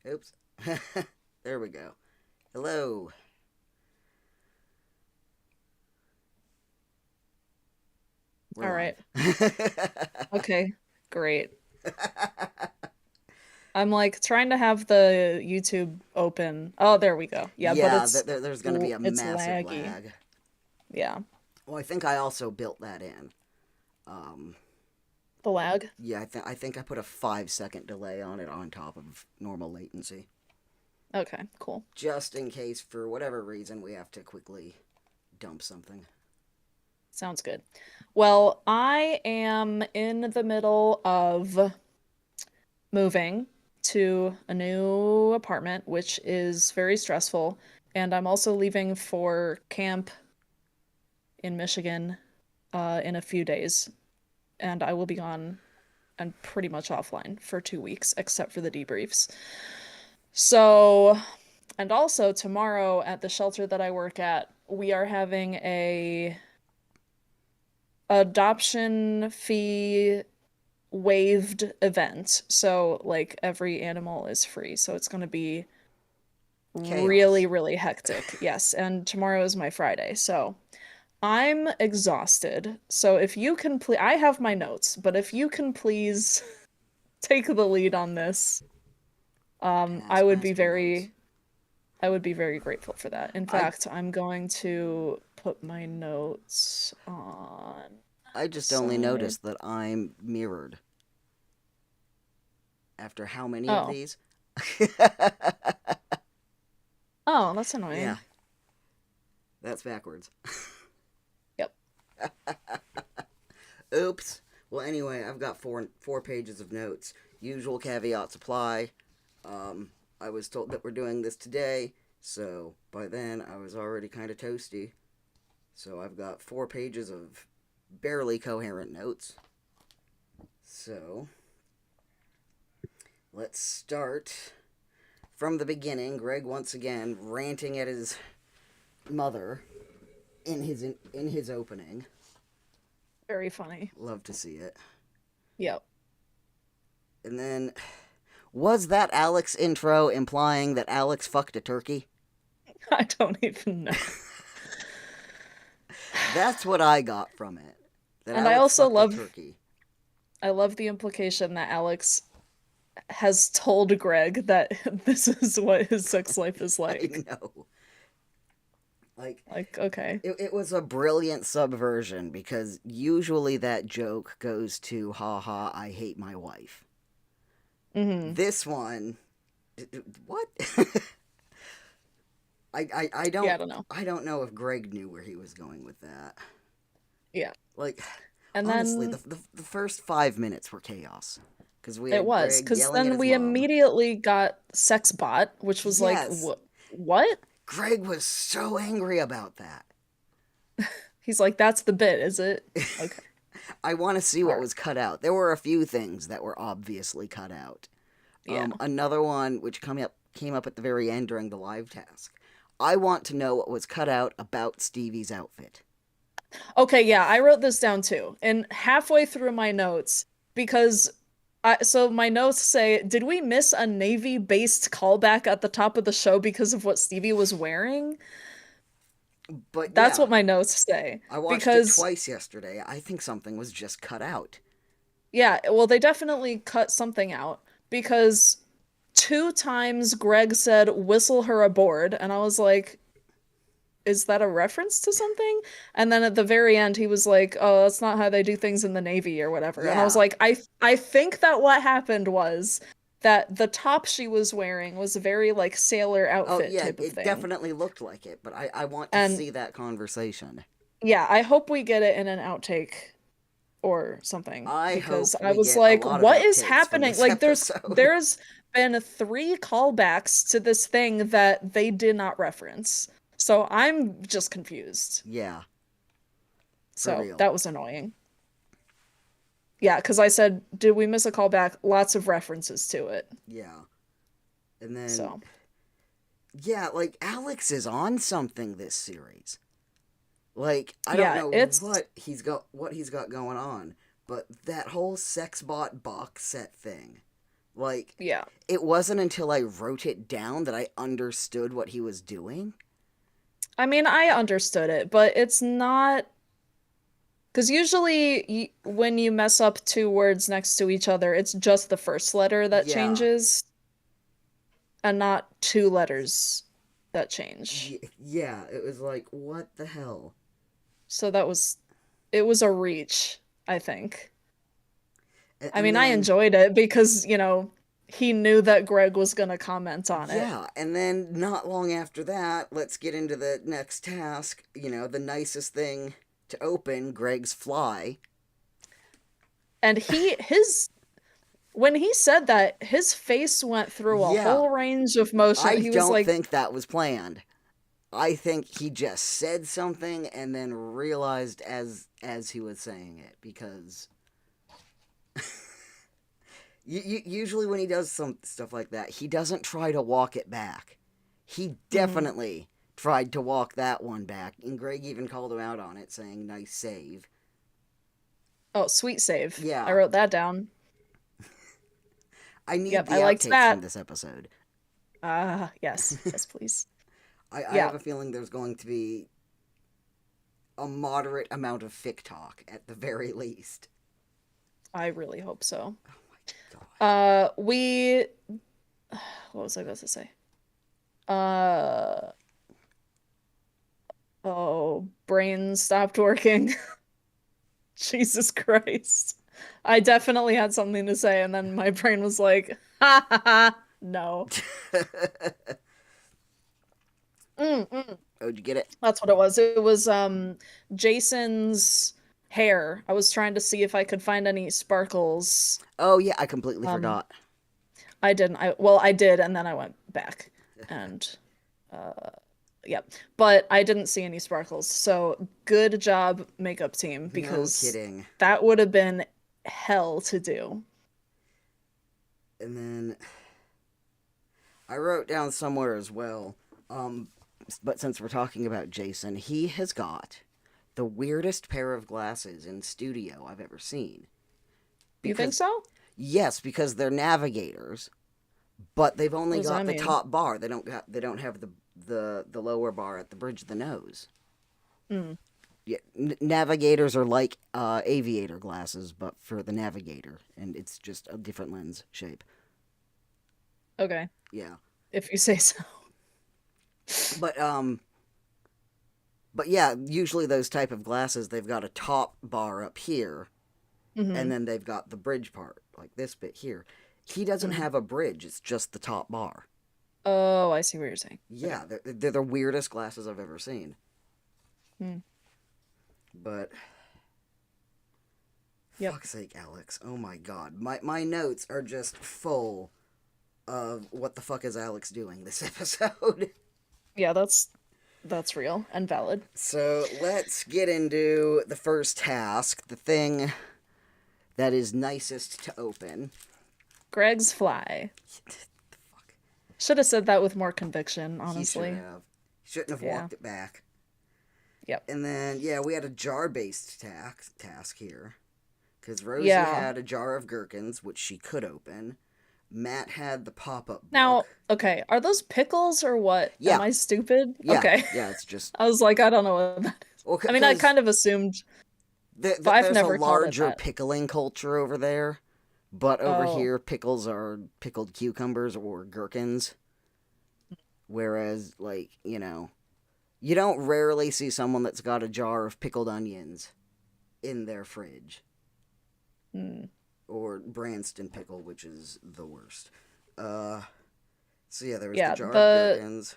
Oops. There we go. Hello. We're All live. right. Okay. Great. I'm like trying to have the YouTube open. Oh, there we go. Yeah, but Yeah, there's going to be a it's massive laggy. lag. Yeah. Well, I think I also built that in. Um, The lag. yeah, I think I put a 5 second delay on it on top of normal latency, Okay, cool. just in case for whatever reason we have to quickly dump something. Sounds good. Well, I am in the middle of moving to a new apartment, which is very stressful, and I'm also leaving for camp in Michigan in a few days, and I will be gone and pretty much offline for 2 weeks, except for the debriefs. So, and also tomorrow at the shelter that I work at, we are having a adoption fee waived event. So, like every animal is free. So it's going to be really, Chaos. really hectic. Yes, and tomorrow is my Friday. So, I'm exhausted. So if you can please, I have my notes, but if you can please take the lead on this, I would be Taskmaster notes. very, I would be very grateful for that. In I fact, I'm going to put my notes on I the just only side. noticed that I'm mirrored after how many of Oh, these? oh, that's Yeah, annoying. that's backwards. Yep. Oops. Well, anyway, I've got four pages of notes. Usual caveats apply. I was told that we're doing this today, so by then I was already kind of toasty. So I've got 4 pages of barely coherent notes. So let's start from the beginning. Greg once again ranting at his mother in his opening. Very funny. Love to see it. Yep. And then, was that Alex intro implying that Alex fucked a turkey? I don't even know. That's what I got from it. That And I Alex also fucked a love turkey. I love the implication that Alex has told Greg that this is what his sex life is I like. know. Like, Like, okay. it was a brilliant subversion because usually that joke goes to, haha, I hate my wife. Hmm. This one, what? I Yeah, I don't don't know. I don't know if Greg knew where he was going with that. Yeah. Like, And honestly, then the first 5 minutes were chaos because we it had was, Greg because yelling at then his we mom. immediately got Sex Bot, which was like, Yes, what? Greg was so angry about that. He's like, that's the bit, is it? Okay. I want to see All what right. was cut out. There were a few things that were obviously cut out. Yeah. Another one which came up at the very end during the live task. I want to know what was cut out about Stevie's outfit. Okay, yeah, I wrote this down too. And halfway through my notes, because so my notes say, did we miss a Navy-based callback at the top of the show because of what Stevie was wearing? But That's yeah, what my notes say. I watched it Because, twice yesterday. I think something was just cut out. yeah, well, they definitely cut something out because two times Greg said, whistle her aboard. And I was like, is that a reference to something? And then at the very end, he was like, oh, that's not how they do things in the Navy or whatever. And I was Yeah. like, I think that what happened was that the top she was wearing was a very like sailor Oh, outfit yeah, type of it thing. definitely looked like it, but I want to And see that conversation. yeah, I hope we get it in an outtake or something I because hope I we was get a like, lot of what is outtakes from happening? this Like episode. there's been three callbacks to this thing that they did not reference. So I'm just confused. Yeah, for So real. that was annoying. Yeah, because I said, did we miss a callback? Lots of references to it. Yeah. And then, So yeah, like, Alex is on something this series. Like, I don't yeah, know it's what he's got going on, but that whole sex bot box set thing. Like, Yeah. it wasn't until I wrote it down that I understood what he was doing. I mean, I understood it, but it's not because usually when you mess up two words next to each other, it's just the first letter that Yeah. changes and not two letters that change. Yeah, it was like, what the hell? So it was a reach, I think. I And mean, I then, enjoyed it because, he knew that Greg was gonna comment on it. yeah, and then not long after that, let's get into the next task. The nicest thing to open, Greg's fly. And when he said that, his face went through a Yeah, whole range of motion. I He was don't like, think that was planned. I think he just said something and then realized as he was saying it, because usually when he does some stuff like that, he doesn't try to walk it back. He mhm. definitely tried to walk that one back, and Greg even called him out on it, saying, "Nice save." Oh, sweet save. I Yeah, wrote that down. I need Yep, the I liked outtakes from that. this episode. Yes. Yes, please. I Yeah, have a feeling there's going to be a moderate amount of fic talk at the very least. I really hope so. Oh my god. We what was I about to say? Uh, oh, brain stopped working. Jesus Christ. I definitely had something to say, and then my brain was like, ha ha ha, no. Mm, mm. Oh, did you get it? That's what it was. It was Jason's hair. I was trying to see if I could find any sparkles. Oh yeah, I completely Um, forgot. I didn't. I did, and then I went back, and uh, yep. But I didn't see any sparkles. So good job, makeup team, No because kidding. that would have been hell to do. And then I wrote down somewhere as well. Um, but since we're talking about Jason, he has got the weirdest pair of glasses in studio I've ever seen. You think Because so? yes, because they're navigators, but they've What only does that got the mean? top bar. They don't have the lower bar at the bridge of the nose. Hmm. Yeah, navigators are like aviator glasses, but for the navigator, and it's just a different lens shape. Okay, Yeah, if you say so. but yeah, usually those type of glasses, they've got a top bar up here, and Hmm. then they've got the bridge part, like this bit here. He doesn't Hmm. have a bridge; it's just the top bar. Oh, I see what you're saying. Okay. Yeah, they're the weirdest glasses I've ever seen. Hmm. But Yep. fuck's sake, Alex! Oh my god, my notes are just full of what the fuck is Alex doing this episode. Yeah, that's real and valid. So let's get into the first task, the thing that is nicest to open. Greg's fly. Fuck. Should have said that with more conviction, He should honestly. have. Shouldn't have Yeah. walked it back. Yep. And then, yeah, we had a jar based task here. Because Rosie Yeah. had a jar of gherkins, which she could open. Matt had the pop up Now, book. okay, are those pickles or what? Am Yeah, I stupid? yeah, Okay. yeah, it's just. I was like, I don't know what that is. Well, I mean, I because kind of assumed, but I've there's a never called it larger that. pickling culture over there. But over Oh. here, pickles are pickled cucumbers or gherkins. Whereas, like, you don't rarely see someone that's got a jar of pickled onions in their fridge. Hmm. Or Branston pickle, which is the worst. Uh, so yeah, there was the Yeah, jar of the gherkins.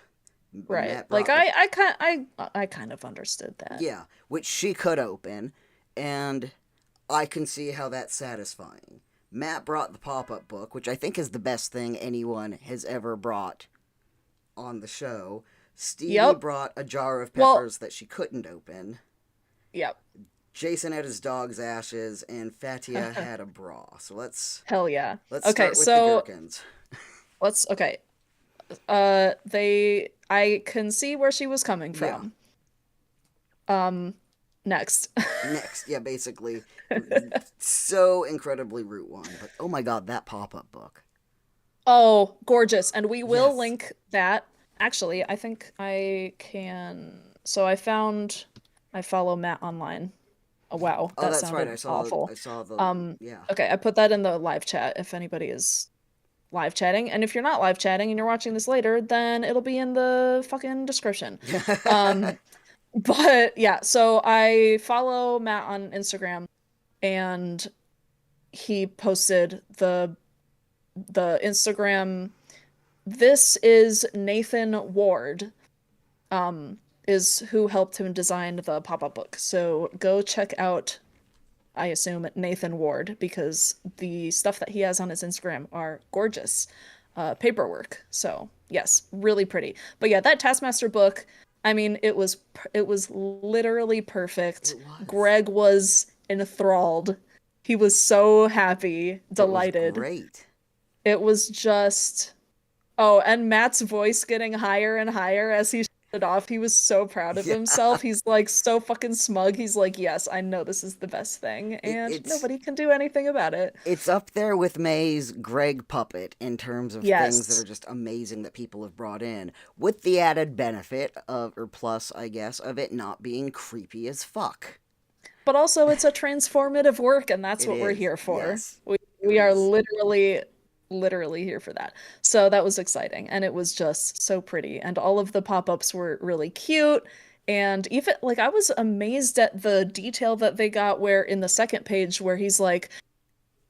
right. Matt Like brought the I kind of understood that. yeah, which she could open, and I can see how that's satisfying. Matt brought the pop up book, which I think is the best thing anyone has ever brought on the show. Stevie Yep. brought a jar of Well, peppers that she couldn't open. yep. Jason had his dog's ashes, and Fatiha had a bra. So let's Hell yeah. let's Okay, start with the so gherkins. okay. I can see where she was coming Yeah. from. Next. Next, yeah, basically, so incredibly Route One. But oh my god, that pop up book. Oh, gorgeous. And we will Yes. link that. Actually, I think I can. So I follow Matt online. Oh, wow, Oh, that that's right. sounded awful. I saw the Um, yeah. okay, I put that in the live chat if anybody is live chatting. And if you're not live chatting and you're watching this later, then it'll be in the fucking description. Um, but yeah, so I follow Matt on Instagram and he posted the Instagram. This is Nathan Ward, um, is who helped him design the pop-up book. So go check out, I assume, Nathan Ward, because the stuff that he has on his Instagram are gorgeous. Paperwork. So yes, really pretty. But yeah, that Taskmaster book, I mean, it was literally perfect. It was. Greg was enthralled. He was so happy, It was delighted. great. It was just Oh, and Matt's voice getting higher and higher as he shut it off. He was so proud of Yeah. himself. He's like so fucking smug. He's like, yes, I know this is the best thing, It, and it's nobody can do anything about it. it's up there with May's Greg puppet in terms of things that are Yes. just amazing that people have brought in, with the added benefit of, or plus, I guess, of it not being creepy as fuck. But also it's a transformative work, and that's It what we're is. here for. Yes. It We are was. literally here for that. So that was exciting, and it was just so pretty, and all of the pop-ups were really cute. And even like I was amazed at the detail that they got where in the second page where he's like,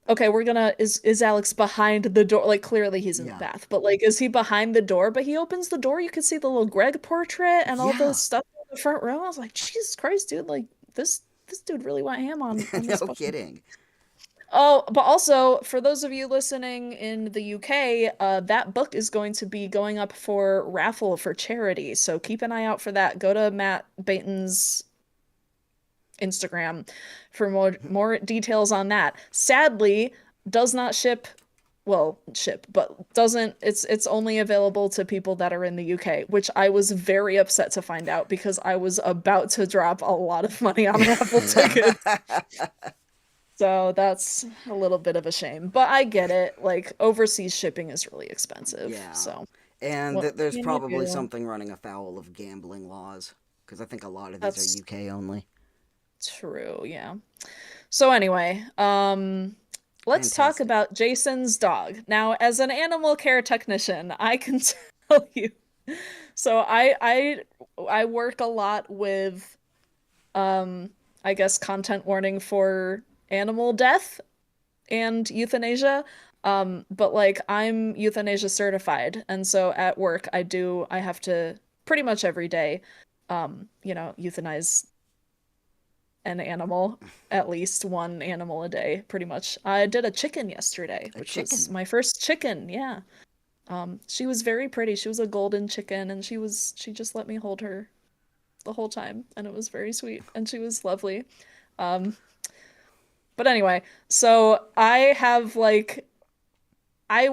okay, we're gonna is Alex behind the door? Like clearly he's in the Yeah. bath, but like is he behind the door? But he opens the door, you can see the little Greg portrait and all the Yeah. stuff in the front row. I was like, Jesus Christ, dude, like this dude really went ham on this No fucking book. kidding. Oh, but also for those of you listening in the UK, that book is going to be going up for raffle for charity. So keep an eye out for that. Go to Matt Baton's Instagram for more details on that. Sadly, does not ship, well, ship, but doesn't it's only available to people that are in the UK, which I was very upset to find out because I was about to drop a lot of money on raffle tickets. So that's a little bit of a shame, but I get it. Like overseas shipping is really expensive. Yeah. So And what there's can you probably do? something running afoul of gambling laws, because I think a lot of these are That's UK only. true, yeah. So anyway, let's talk Fantastic. about Jason's dog. Now, as an animal care technician, I can tell you. So I work a lot with I guess content warning for animal death and euthanasia. But like I'm euthanasia certified, and so at work I have to pretty much every day, euthanize an animal, at least one animal a day, pretty much. I did a chicken yesterday, A which was chicken. my first chicken, yeah. She was very pretty. She was a golden chicken, and she just let me hold her the whole time, and it was very sweet, and she was lovely. Um, but anyway, so I have like I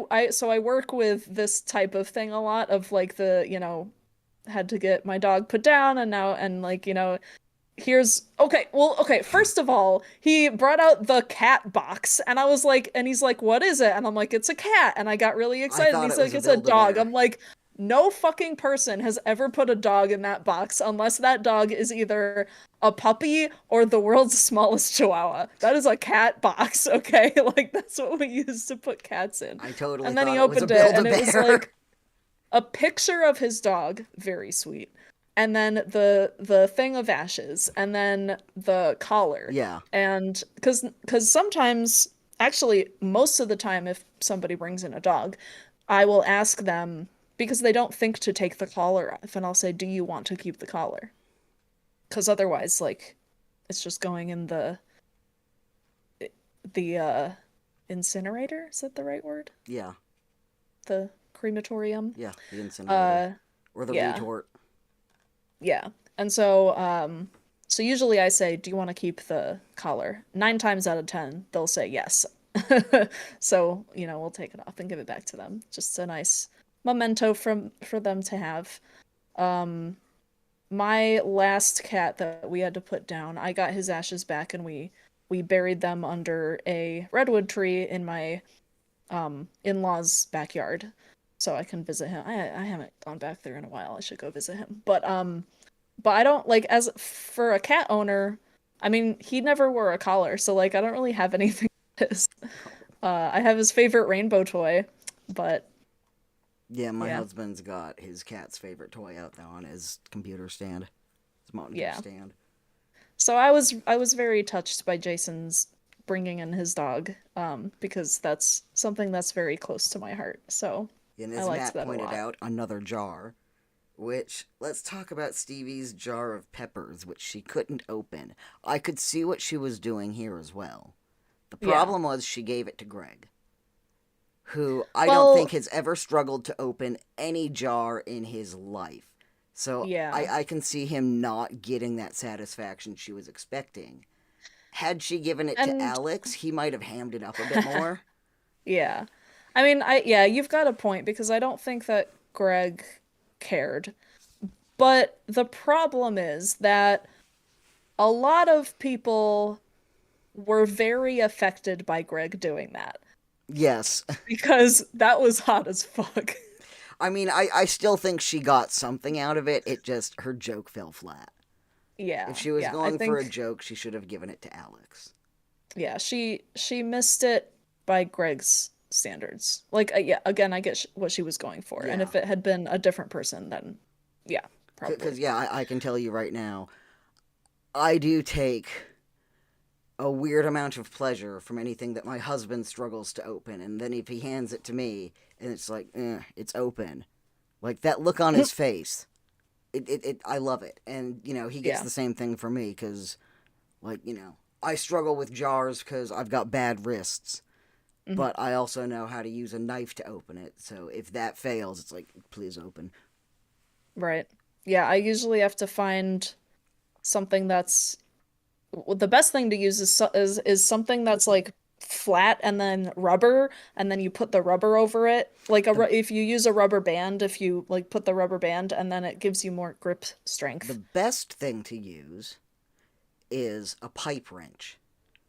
work with this type of thing a lot of like had to get my dog put down and now and like, okay, first of all, he brought out the cat box and I was like, and he's like, what is it? And I'm like, it's a cat. And I got really I excited. And thought he's it was like, a it's a dog. Build-A-Bear. I'm like, no fucking person has ever put a dog in that box unless that dog is either a puppy or the world's smallest chihuahua. That is a cat box, okay? Like that's what we use to put cats in. I totally And then thought he it was a opened it and it was Build-A-Bear. like a picture of his dog, very sweet. And then the thing of ashes, and then the collar. Yeah. And because sometimes, actually, most of the time, if somebody brings in a dog, I will ask them because they don't think to take the collar off, and I'll say, "Do you want to keep the collar?" Because otherwise, like, it's just going in the incinerator. Is that the right word? Yeah. The crematorium. Yeah. The incinerator. Uh, Or the yeah. retort. Yeah. And so usually I say, "Do you want to keep the collar?" 9 times out of 10, they'll say yes. So, we'll take it off and give it back to them. Just a nice memento for them to have. Um, my last cat that we had to put down, I got his ashes back and we buried them under a redwood tree in my in-laws' backyard, so I can visit him. I haven't gone back there in a while. I should go visit him. But I don't like as for a cat owner. I mean, he never wore a collar, so like I don't really have anything like this. I have his favorite rainbow toy, but Yeah, my yeah, husband's got his cat's favorite toy out there on his computer stand, his monitor yeah. stand. So I was very touched by Jason's bringing in his dog, because that's something that's very close to my heart. So And I as liked Matt that a pointed lot. out, another jar. Which, let's talk about Stevie's jar of peppers, which she couldn't open. I could see what she was doing here as well. The Yeah. problem was she gave it to Greg, who I don't think Well, has ever struggled to open any jar in his life. So yeah. I can see him not getting that satisfaction she was expecting. Had she given it to And Alex, he might have hammed it up a bit more. yeah. I mean, yeah, you've got a point because I don't think that Greg cared. But the problem is that a lot of people were very affected by Greg doing that Yes. because that was hot as fuck. I mean, I still think she got something out of it. It just, her joke fell flat. If Yeah, she was yeah. I going for a think joke, she should have given it to Alex. yeah, she missed it by Greg's standards. Like yeah, again, I get what she was going for. And Yeah. if it had been a different person, then yeah, Because, probably. yeah, I can tell you right now, I do take a weird amount of pleasure from anything that my husband struggles to open. And then if he hands it to me and it's like, it's open. Like that look on his face, I love it. And, he gets Yeah. the same thing for me because, like, I struggle with jars because I've got bad wrists. Mhm. But I also know how to use a knife to open it. So if that fails, it's like, please open. Right. Yeah, I usually have to find something that's well, the best thing to use is something that's like flat and then rubber and then you put the rubber over it. Like The if you use a rubber band, if you like put the rubber band and then it gives you more grip the strength. best thing to use is a pipe wrench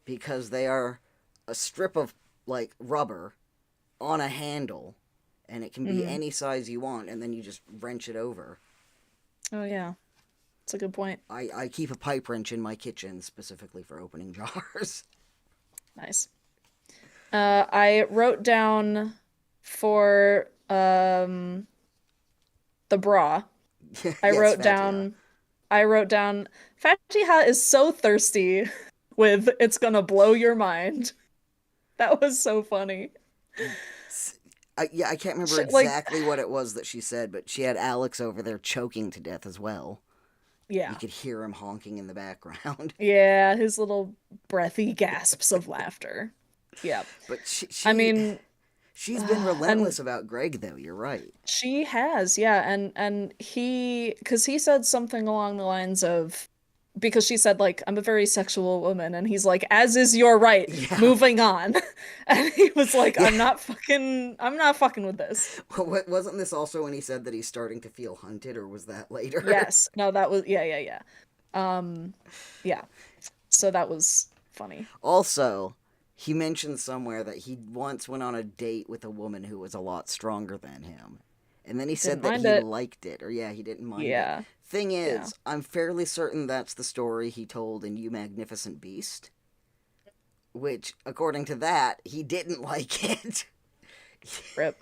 because they are a strip of like rubber on a handle and it can be Hmm. any size you want and then you just wrench it over. Oh yeah, that's a good point. I keep a pipe wrench in my kitchen specifically for opening jars. Nice. I wrote down for the bra. I Yes, wrote Fatiha. down I wrote down Fatiha is so thirsty with it's gonna blow your mind. That was so funny. Yeah, I can't remember Like, exactly what it was that she said, but she had Alex over there choking to death as well. You yeah. could hear him honking in the background. Yeah, his little breathy gasps of laughter. Yeah. But I mean, she's been and relentless about Greg, though. You're right. she has, yeah, and because he said something along the lines of because she said like I'm a very sexual woman and he's like as is your right, Yeah, moving on. And he was like yeah. I'm not fucking with this. Wasn't this also when he said that he's starting to feel hunted, or was that later? Yes. No, that was yeah, yeah, yeah. Um yeah. So that was funny. Also, he mentioned somewhere that he once went on a date with a woman who was a lot stronger than him. And then he Didn't said that mind he it. liked it, or yeah, he didn't mind it. Yeah. Thing Yeah. is, I'm fairly certain that's the story he told in You Magnificent Beast, which, according to that, he didn't like it. Rip.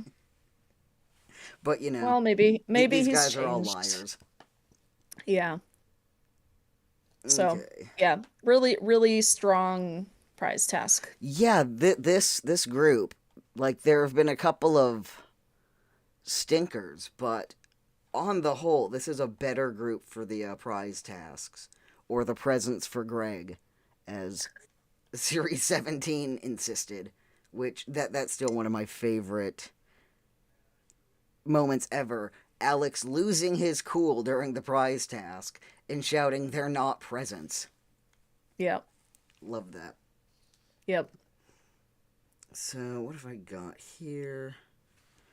But, Well, maybe these he's guys are all changed. liars. Yeah. So, Okay. yeah, really, really strong prize task. Yeah, this group, like, there have been a couple of stinkers, but on the whole, this is a better group for the prize tasks or the presents for Greg, as Series 17 insisted. Which that's still one of my favorite moments ever. Alex losing his cool during the prize task and shouting, "They're not presents." Yep. Love that. Yep. So what have I got here?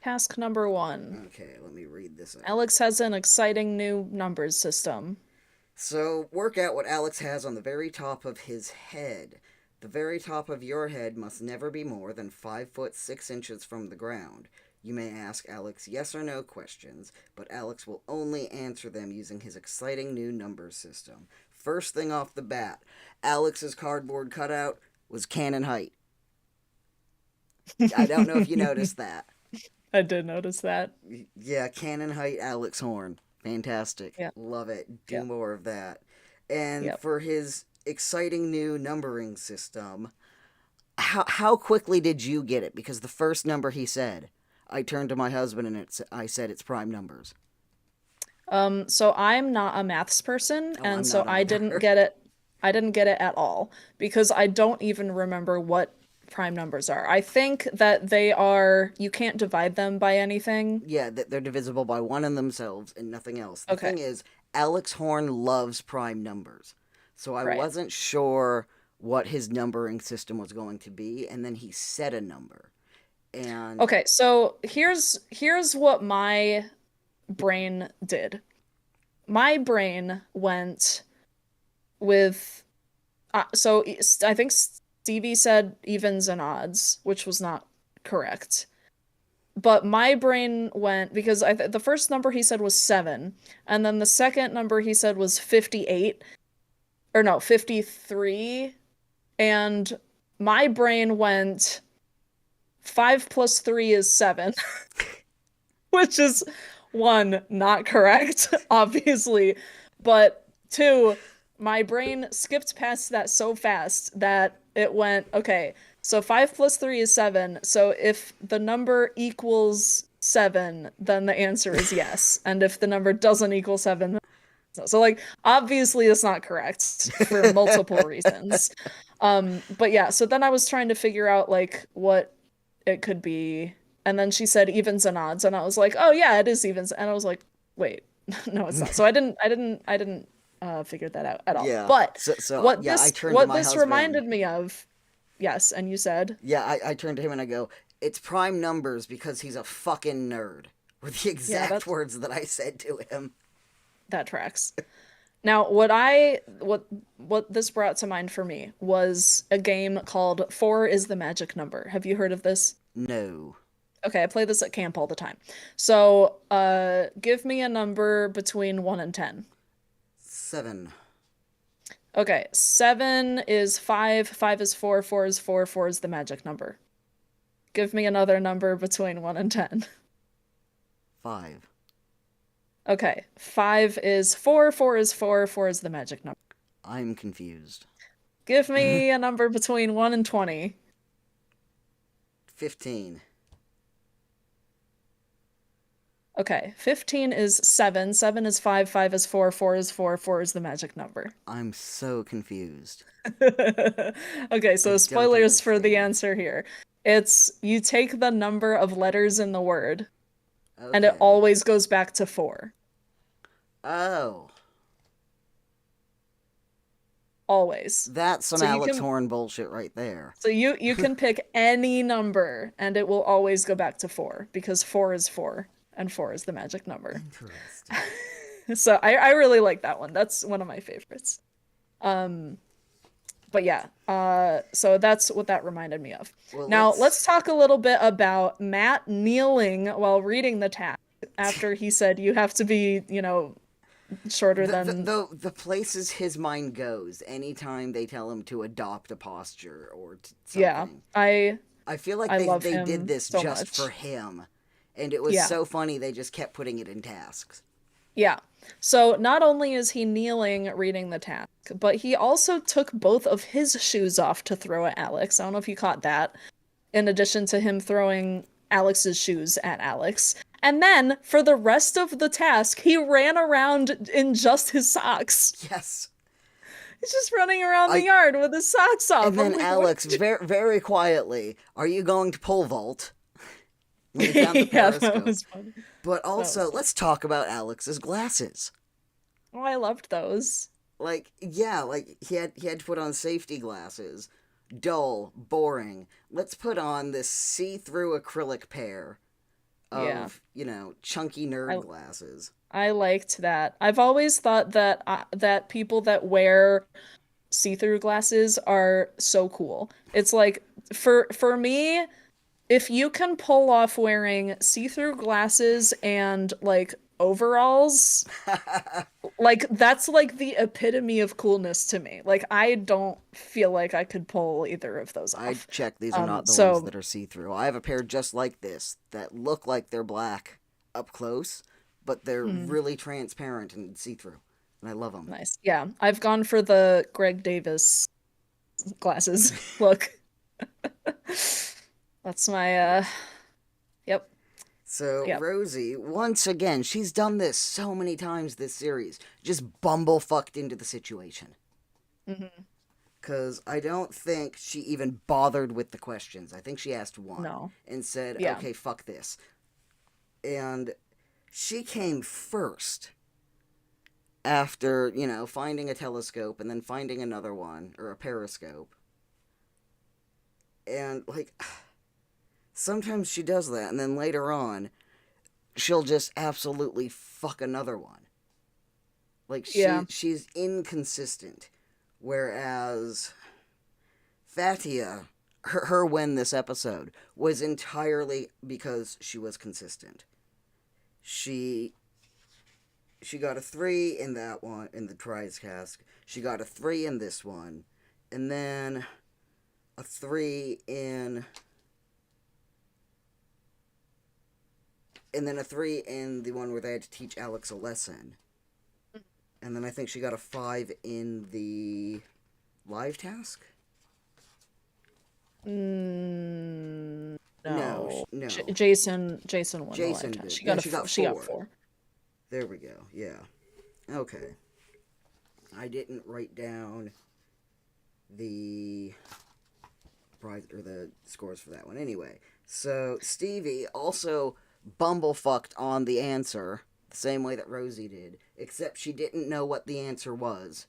Task number one. Okay, let me read this out. Alex has an exciting new numbers system. So, work out what Alex has on the very top of his head. The very top of your head must never be more than 5 foot 6 inches from the ground. You may ask Alex yes or no questions, but Alex will only answer them using his exciting new number system. First thing off the bat, Alex's cardboard cutout was cannon height. I don't know if you noticed that. I did notice that. Yeah, cannon height Alex Horne. Fantastic. Yeah. Love it. Do Yeah. more of that. And Yep. for his exciting new numbering system, how quickly did you get it? Because the first number he said, I turned to my husband and I said it's prime numbers. So I'm not a maths person, Oh, and I'm so not I didn't either. get it. I didn't get it at all because I don't even remember what prime numbers are. I think that they are, you can't divide them by anything. Yeah, they're divisible by one in themselves and nothing else. The Okay, thing is, Alex Horn loves prime numbers. So I right. wasn't sure what his numbering system was going to be, and then he said a number. And Okay, so here's what my brain did. My brain went with I think Stevie said evens and odds, which was not correct. But my brain went because the first number he said was 7, and then the second number he said was 58, or no, 53, and my brain went 5 plus 3 is 7, which is one, not correct, obviously, but two, my brain skipped past that so fast that it went, okay, so 5 plus 3 is 7. So if the number equals 7, then the answer is yes. And if the number doesn't equal 7, so like obviously it's not correct for multiple reasons. But yeah, so then I was trying to figure out like what it could be. And then she said evens and odds, and I was like, "Oh yeah, it is evens." And I was like, "Wait, no, it's not." So I didn't figure that out at all. yeah, But so yeah, I turned to what my this husband. reminded me of, yes, and you said Yeah, I turned to him and I go, it's prime numbers because he's a fucking nerd. Were the yeah, exact that's words that I said to him. that tracks. Now, what this brought to mind for me was a game called Four is the Magic Number. Have you heard of this? No. Okay, I play this at camp all the time. So, give me a number between 1 and 10. 7. Okay, 7 is 5, 5 is 4, 4 is 4, 4 is the magic number. Give me another number between 1 and 10. 5. Okay, 5 is 4, 4 is 4, 4 is the magic number. I'm confused. Give me a number between 1 and 20. 15. Okay, 15 is 7, 7 is 5, 5 is 4, 4 is 4, 4 is the magic number. I'm so confused. Okay, I so don't spoilers for the understand. answer here. It's you take the number of letters in the word, and it Okay. always goes back to 4. Oh. Always. That's some So you Alex can Horn bullshit right there. so you can pick any number and it will always go back to 4 because 4 is 4 and 4 is the magic number. Interesting. So I really like that one. That's one of my favorites. Um but yeah, so that's what that reminded me of. Well, Now, let's. let's talk a little bit about Matt kneeling while reading the task after he said you have to be, shorter The, the, than the, the places his mind goes anytime they tell him to adopt a posture or yeah. something. I I feel like I love they did him this so just much. for him. And it was Yeah. so funny they just kept putting it in tasks. Yeah. So not only is he kneeling reading the task, but he also took both of his shoes off to throw at Alex. I don't know if you caught that. In addition to him throwing Alex's shoes at Alex. And then for the rest of the task, he ran around in just his socks. Yes. He's just running around the I yard with his socks off. And I'm then like, what? Alex very quietly, "Are you going to pole vault?" when he found the Yeah, that periscope. was funny. But That was also, funny. let's talk about Alex's glasses. Oh, I loved those. Like, yeah, like he had to put on safety glasses. Dull, boring. Let's put on this see-through acrylic pair Yeah. of, chunky nerd I glasses. I liked that. I've always thought that that people that wear see-through glasses are so cool. It's like for me, if you can pull off wearing see-through glasses and like overalls, like that's like the epitome of coolness to me. Like I don't feel like I could pull either of those I off. checked. These are not the ones So that are see-through. I have a pair just like this that look like they're black up close, but they're hmm, really transparent and see-through, and I love them. nice. Yeah, I've gone for the Greg Davis glasses. Look. That's my yep. So Yep. Rosie, once again, she's done this so many times this series, just bumblefucked into the situation. Hmm. Because I don't think she even bothered with the questions. I think she asked one No. and said, Yeah. okay, fuck this. And she came first after, finding a telescope and then finding another one, or a periscope. And, like, sometimes she does that, and then later on, she'll just absolutely fuck another one. Like, Yeah. she's inconsistent. Whereas Fatiha, her win this episode was entirely because she was consistent. She got a 3 in that one, in the prize cask. She got a 3 in this one, and then a 3 in, and then a 3 in the one where they had to teach Alex a lesson. And then I think she got a 5 in the live task. No, No. no. Jason won the Jason lifetime. did. She Yeah, got a she got she got 4. 4. There we go. Yeah. Okay. I didn't write down the prize or the scores for that one. Anyway, so Stevie also bumblefucked on the answer the same way that Rosie did, except she didn't know what the answer was,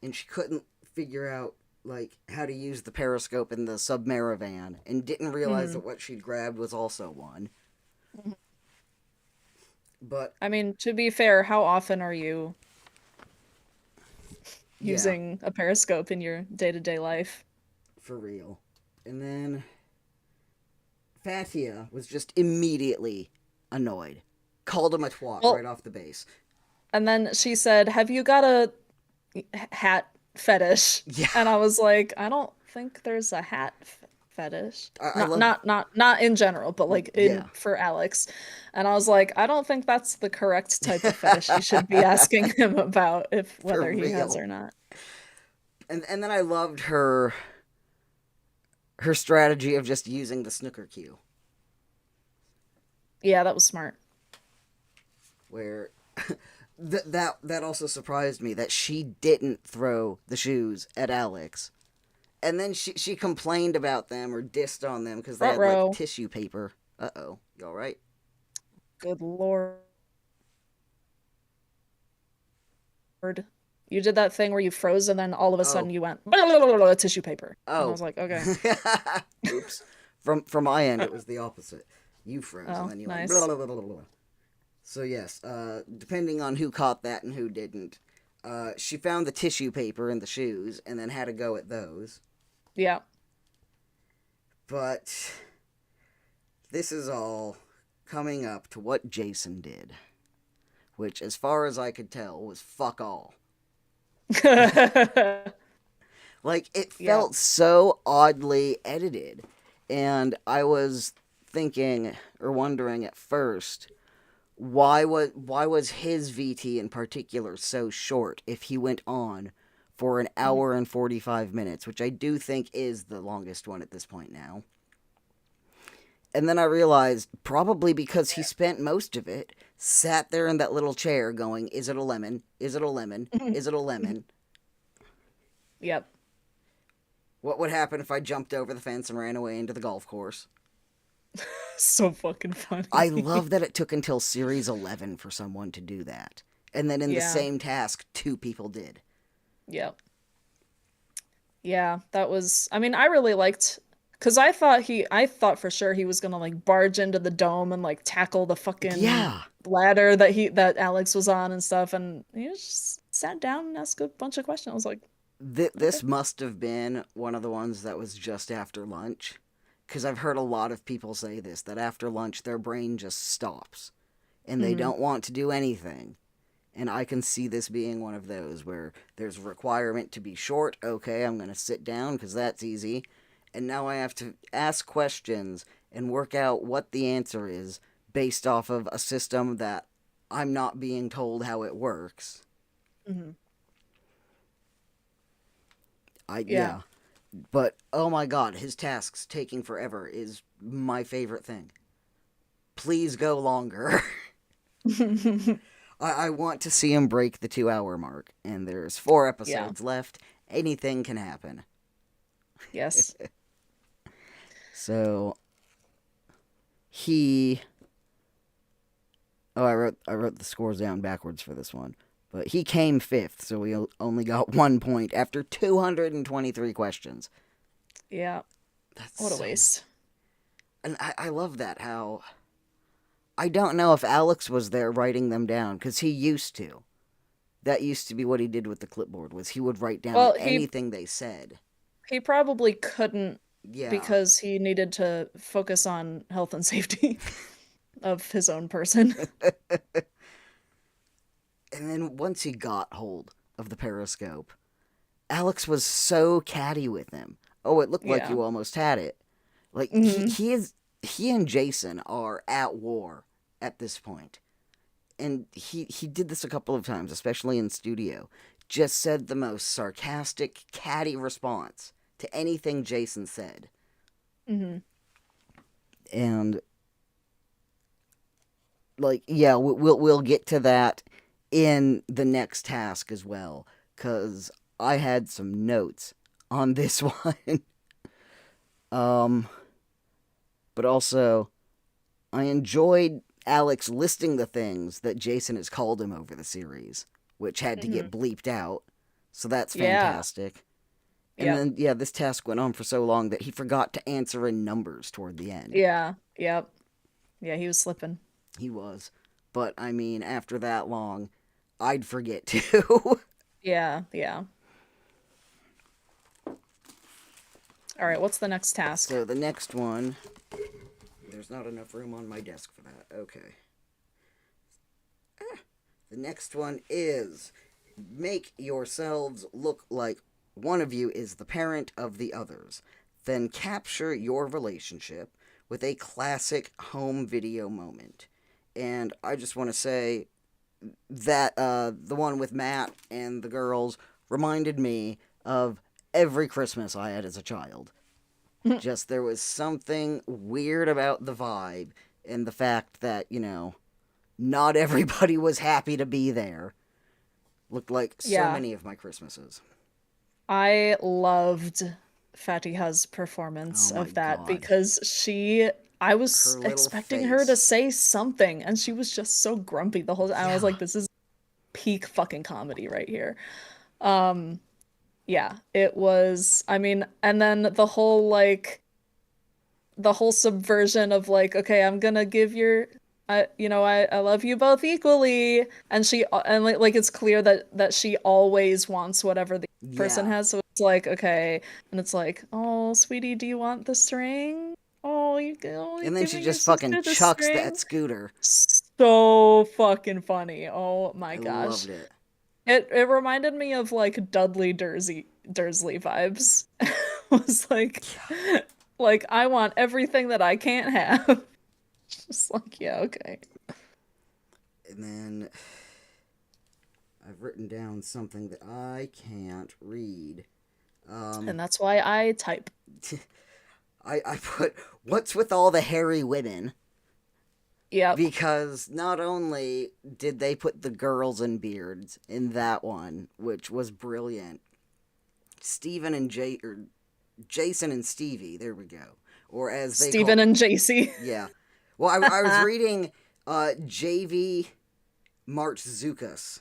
and she couldn't figure out like how to use the periscope in the submaravan, and didn't realize Hmm. that what she'd grabbed was also one. But I mean, to be fair, how often are you yeah, using a periscope in your day-to-day life? for real. And then Fatia was just immediately annoyed. Called him a twat right Well, off the base. and then she said, "Have you got a hat fetish?" Yeah, And I was like, "I don't think there's a hat fetish. I Not love. not in general, but like in Yeah, for Alex." And I was like, "I don't think that's the correct type of fetish you should be asking him about if for whether he has real. or not." And then I loved her strategy of just using the snooker cue, Yeah, that was smart. where that also surprised me that she didn't throw the shoes at Alex. And then she complained about them or dissed on them because they Front had like row. tissue paper. Uh-oh. You all right? Good Lord. You did that thing where you froze and then all of a sudden Oh. you went blah, blah, blah, blah, tissue paper. And I Oh. was like, okay. Oops. From my end, it was the opposite. You froze, and Oh, then you went blah, nice. blah, blah, blah, blah. So yes, depending on who caught that and who didn't, she found the tissue paper in the shoes and then had a go at those. Yeah. But this is all coming up to what Jason did, which, as far as I could tell, was fuck all. Like, it Yeah. felt so oddly edited. And I was thinking or wondering at first, why was his VT in particular so short if he went on for an Mhm. hour and 45 minutes, which I do think is the longest one at this point now. And then I realized probably because he spent most of it sat there in that little chair going, is it a lemon? Is it a lemon? Is it a lemon? Yep. What would happen if I jumped over the fence and ran away into the golf course? So fucking I funny. love that it took until series 11 for someone to do that. And then in the Yeah. same task, 2 people did. Yep. Yeah, that was I mean, I really liked because I thought for sure he was gonna like barge into the dome and like tackle the fucking Yeah. ladder that Alex was on and stuff, and he just sat down and asked a bunch of questions. I was like, This must have been one of the ones that was just after lunch. Because I've heard a lot of people say this, that after lunch their brain just stops. And they Mm-hmm. don't want to do anything. And I can see this being one of those where there's a requirement to be short. Okay, I'm going to sit down because that's easy. And now I have to ask questions and work out what the answer is based off of a system that I'm not being told how it works. Mm-hmm. Yeah. Yeah. But oh my god, his tasks taking forever is my favorite thing. Please go longer. I want to see him break the 2 hour mark, and there's 4 Yeah. episodes left. Anything can happen. Yes. So he I wrote the scores down backwards for this one. But he came fifth, so we only got 1 point after 223 questions. Yeah. That's What a so. waste. And I love that how. I don't know if Alex was there writing them down, because he used to. That used to be what he did with the clipboard, was he would write down Well, anything they said. he probably couldn't Yeah. because he needed to focus on health and safety of his own person. And then once he got hold of the periscope, Alex was so catty with him. Oh, it looked like Yeah. you almost had it. Like Hmm. he and Jason are at war at this point. And he did this a couple of times, especially in studio. Just said the most sarcastic, catty response to anything Jason said. Hmm. And like, yeah, we'll get to that in the next task as well, cuz I had some notes on this one. um but also I enjoyed Alex listing the things that Jason has called him over the series, which had to Hmm. get bleeped out. So that's Yeah. fantastic. And Yep. then, yeah, this task went on for so long that he forgot to answer in numbers toward the end. Yeah. Yep. Yeah, he was slipping. He was. But, I mean, after that long, I'd forget too. Yeah. Yeah. All right, what's the next task? So the next one, there's not enough room on my desk for that. Okay. The next one is make yourselves look like one of you is the parent of the others. Then capture your relationship with a classic home video moment. And I just want to say that the one with Matt and the girls reminded me of every Christmas I had as a child. Just there was something weird about the vibe and the fact that, not everybody was happy to be there. Looked like so Yeah. many of my Christmases. I loved Fatiha's Oh performance my of that god. because I was Her little expecting her to face. say something and she was just so grumpy the whole time. I was Yeah. like, this is peak fucking comedy right here. Um, yeah, it was, I mean, and then the whole subversion of like, okay, I'm gonna give I love you both equally, and like it's clear that she always wants whatever the person Yeah. has. So it's like, okay, and it's like, oh, sweetie, do you want the string? You're And then she giving your just fucking sister the chucks that string. scooter. So fucking funny. Oh my I gosh. loved it. It reminded me of like Dudley Dursley vibes. It was like I want everything that I can't have. Just like, yeah, okay. And then I've written down something that I can't read. Um, And that's why I type. I put, what's with all the hairy women? Yep. Because not only did they put the girls in beards in that one, which was brilliant, Steven and Jason and Stevie, there we go. Or as they call, Stephen and JC. yeah. Well, I was reading JV March Zukas.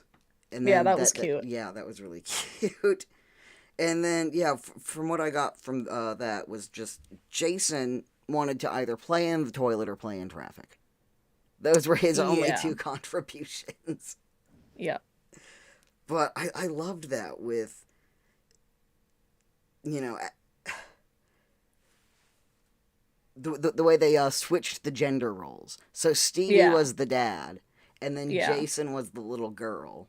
And Yeah, then that was cute. yeah, that was really cute. And then, yeah, from what I got from that was just Jason wanted to either play in the toilet or play in traffic. Those were his only Yeah. two contributions. Yeah. But I loved that with you know, the way they switched the gender roles. So Stevie Yeah. was the dad, and then Yeah. Jason was the little girl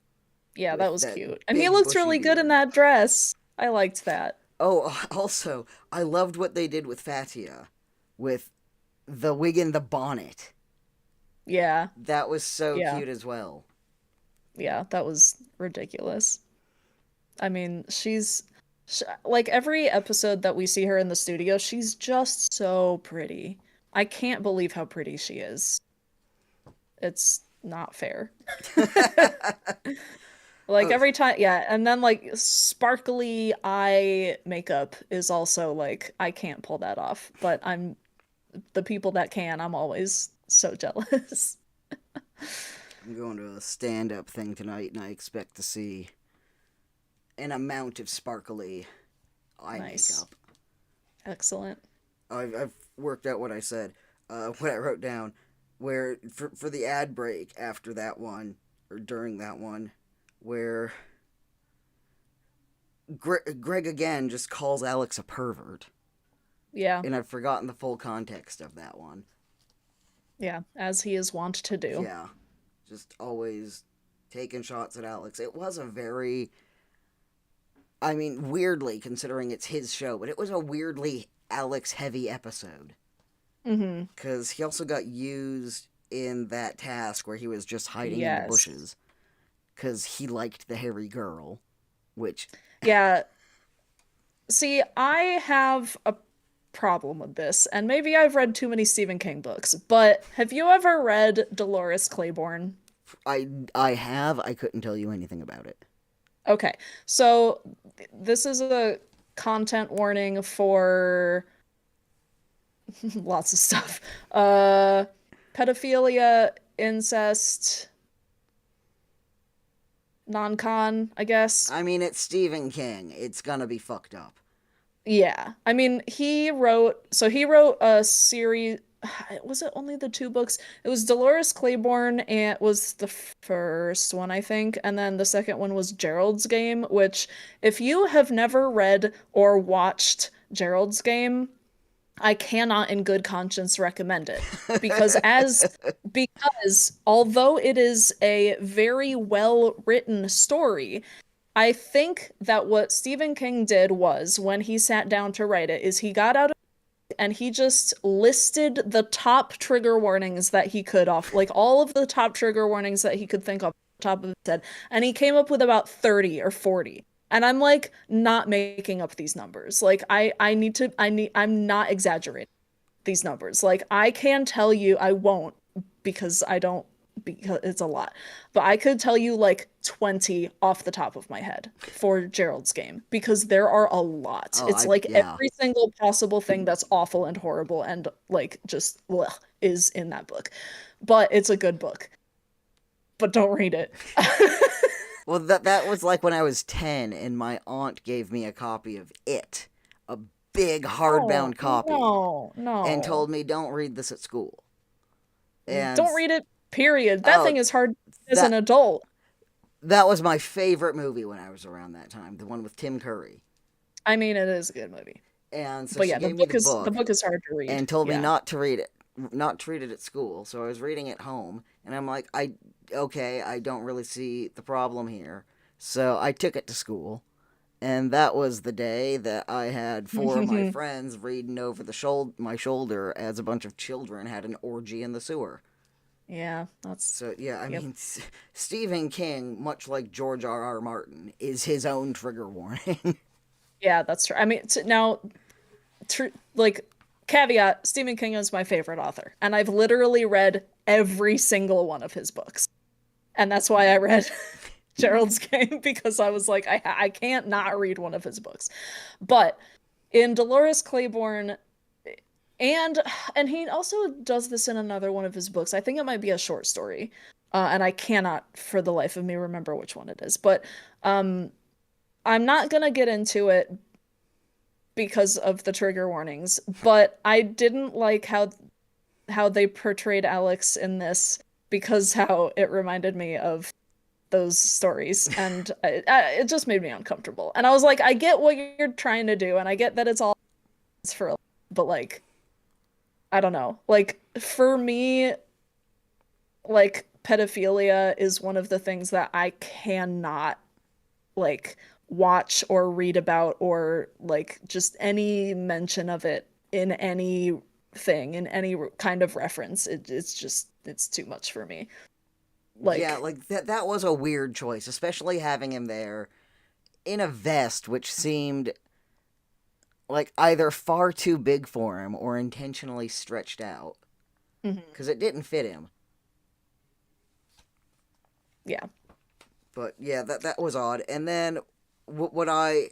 Yeah, that with was that cute. And he big looks bushy really good in beard. that dress. I liked that. Oh, also, I loved what they did with Fatiha, with the wig and the bonnet. Yeah. That was so Yeah. cute as well. Yeah, that was ridiculous. I mean, like every episode that we see her in the studio, she's just so pretty. I can't believe how pretty she is. It's not fair. Like Oh, every time, yeah, and then like sparkly eye makeup is also like I can't pull that off, but I'm the people that can, I'm always so jealous. I'm going to a stand up thing tonight, and I expect to see an amount of sparkly eye Nice. makeup. Excellent. I've worked out what I said, what I wrote down, where for the ad break after that one, or during that one, where Greg again just calls Alex a pervert. Yeah. And I've forgotten the full context of that one. Yeah, as he is wont to do. Yeah, just always taking shots at Alex. It was a very, I mean, weirdly, considering it's his show, but it was a weirdly Alex heavy episode. Mm-hmm. Because he also got used in that task where he was just hiding in the Yes. bushes. Because he liked the hairy girl, which. Yeah. See, I have a problem with this, and maybe I've read too many Stephen King books, but have you ever read Dolores Claiborne? I have. I couldn't tell you anything about it. Okay, so this is a content warning for lots of stuff. Pedophilia, incest, non-con, I guess. I mean, it's Stephen King. It's gonna be fucked up. Yeah. I mean, he wrote a series, was it only the two books? It was Dolores Claiborne and was the first one, I think, and then the second one was Gerald's Game, which if you have never read or watched Gerald's Game, I cannot in good conscience recommend it because although it is a very well written story, I think that what Stephen King did was when he sat down to write it is he got out and he just listed the top trigger warnings that he could off, like all of the top trigger warnings that he could think of top of his head, and he came up with about 30 or 40. And I'm like not making up these numbers. Like I'm not exaggerating these numbers. Like I can tell you I won't because I don't because it's a lot. But I could tell you like 20 off the top of my head for Gerald's Game because there are a lot. Oh, It's like yeah. every single possible thing that's awful and horrible and like just ugh, is in that book. But it's a good book. But don't read it. Well, that was like when I was 10 and my aunt gave me a copy of It, a big Oh, hardbound copy, no, and no. told me don't read this at school. And Don't read it, period. That oh, thing is hard as an that adult. that was my favorite movie when I was around that time, the one with Tim Curry. I mean, it is a good movie. And so But she yeah, gave me the book is hard to read. and told me Yeah. not to read it, not to read it at school. So I was reading it home, and I'm like, okay, I don't really see the problem here. So I took it to school, and that was the day that I had four of my friends reading over my shoulder as a bunch of children had an orgy in the sewer. Yeah, that's So yeah, I yep. mean, Stephen King, much like George R. R. Martin, is his own trigger warning. Yeah, that's true. I mean, now tr like caveat, Stephen King is my favorite author, and I've literally read every single one of his books. And that's why I read Gerald's Game because I was like I can't not read one of his books. But in Dolores Claiborne and and he also does this in another one of his books. I think it might be a short story. And I cannot for the life of me remember which one it is. But um I'm not gonna get into it because of the trigger warnings, but I didn't like how they portrayed Alex in this because how it reminded me of those stories, and it just made me uncomfortable. And I was like, I get what you're trying to do, and I get that it's all for, but like, I don't know. Like for me, like pedophilia is one of the things that I cannot like watch or read about, or like just any mention of it in anything, in any kind of reference. It's just, it's too much for me. Yeah, Like, like that was a weird choice, especially having him there in a vest which seemed like either far too big for him or intentionally stretched out mhm. because it didn't fit him. Yeah. But yeah, that was odd. And then what I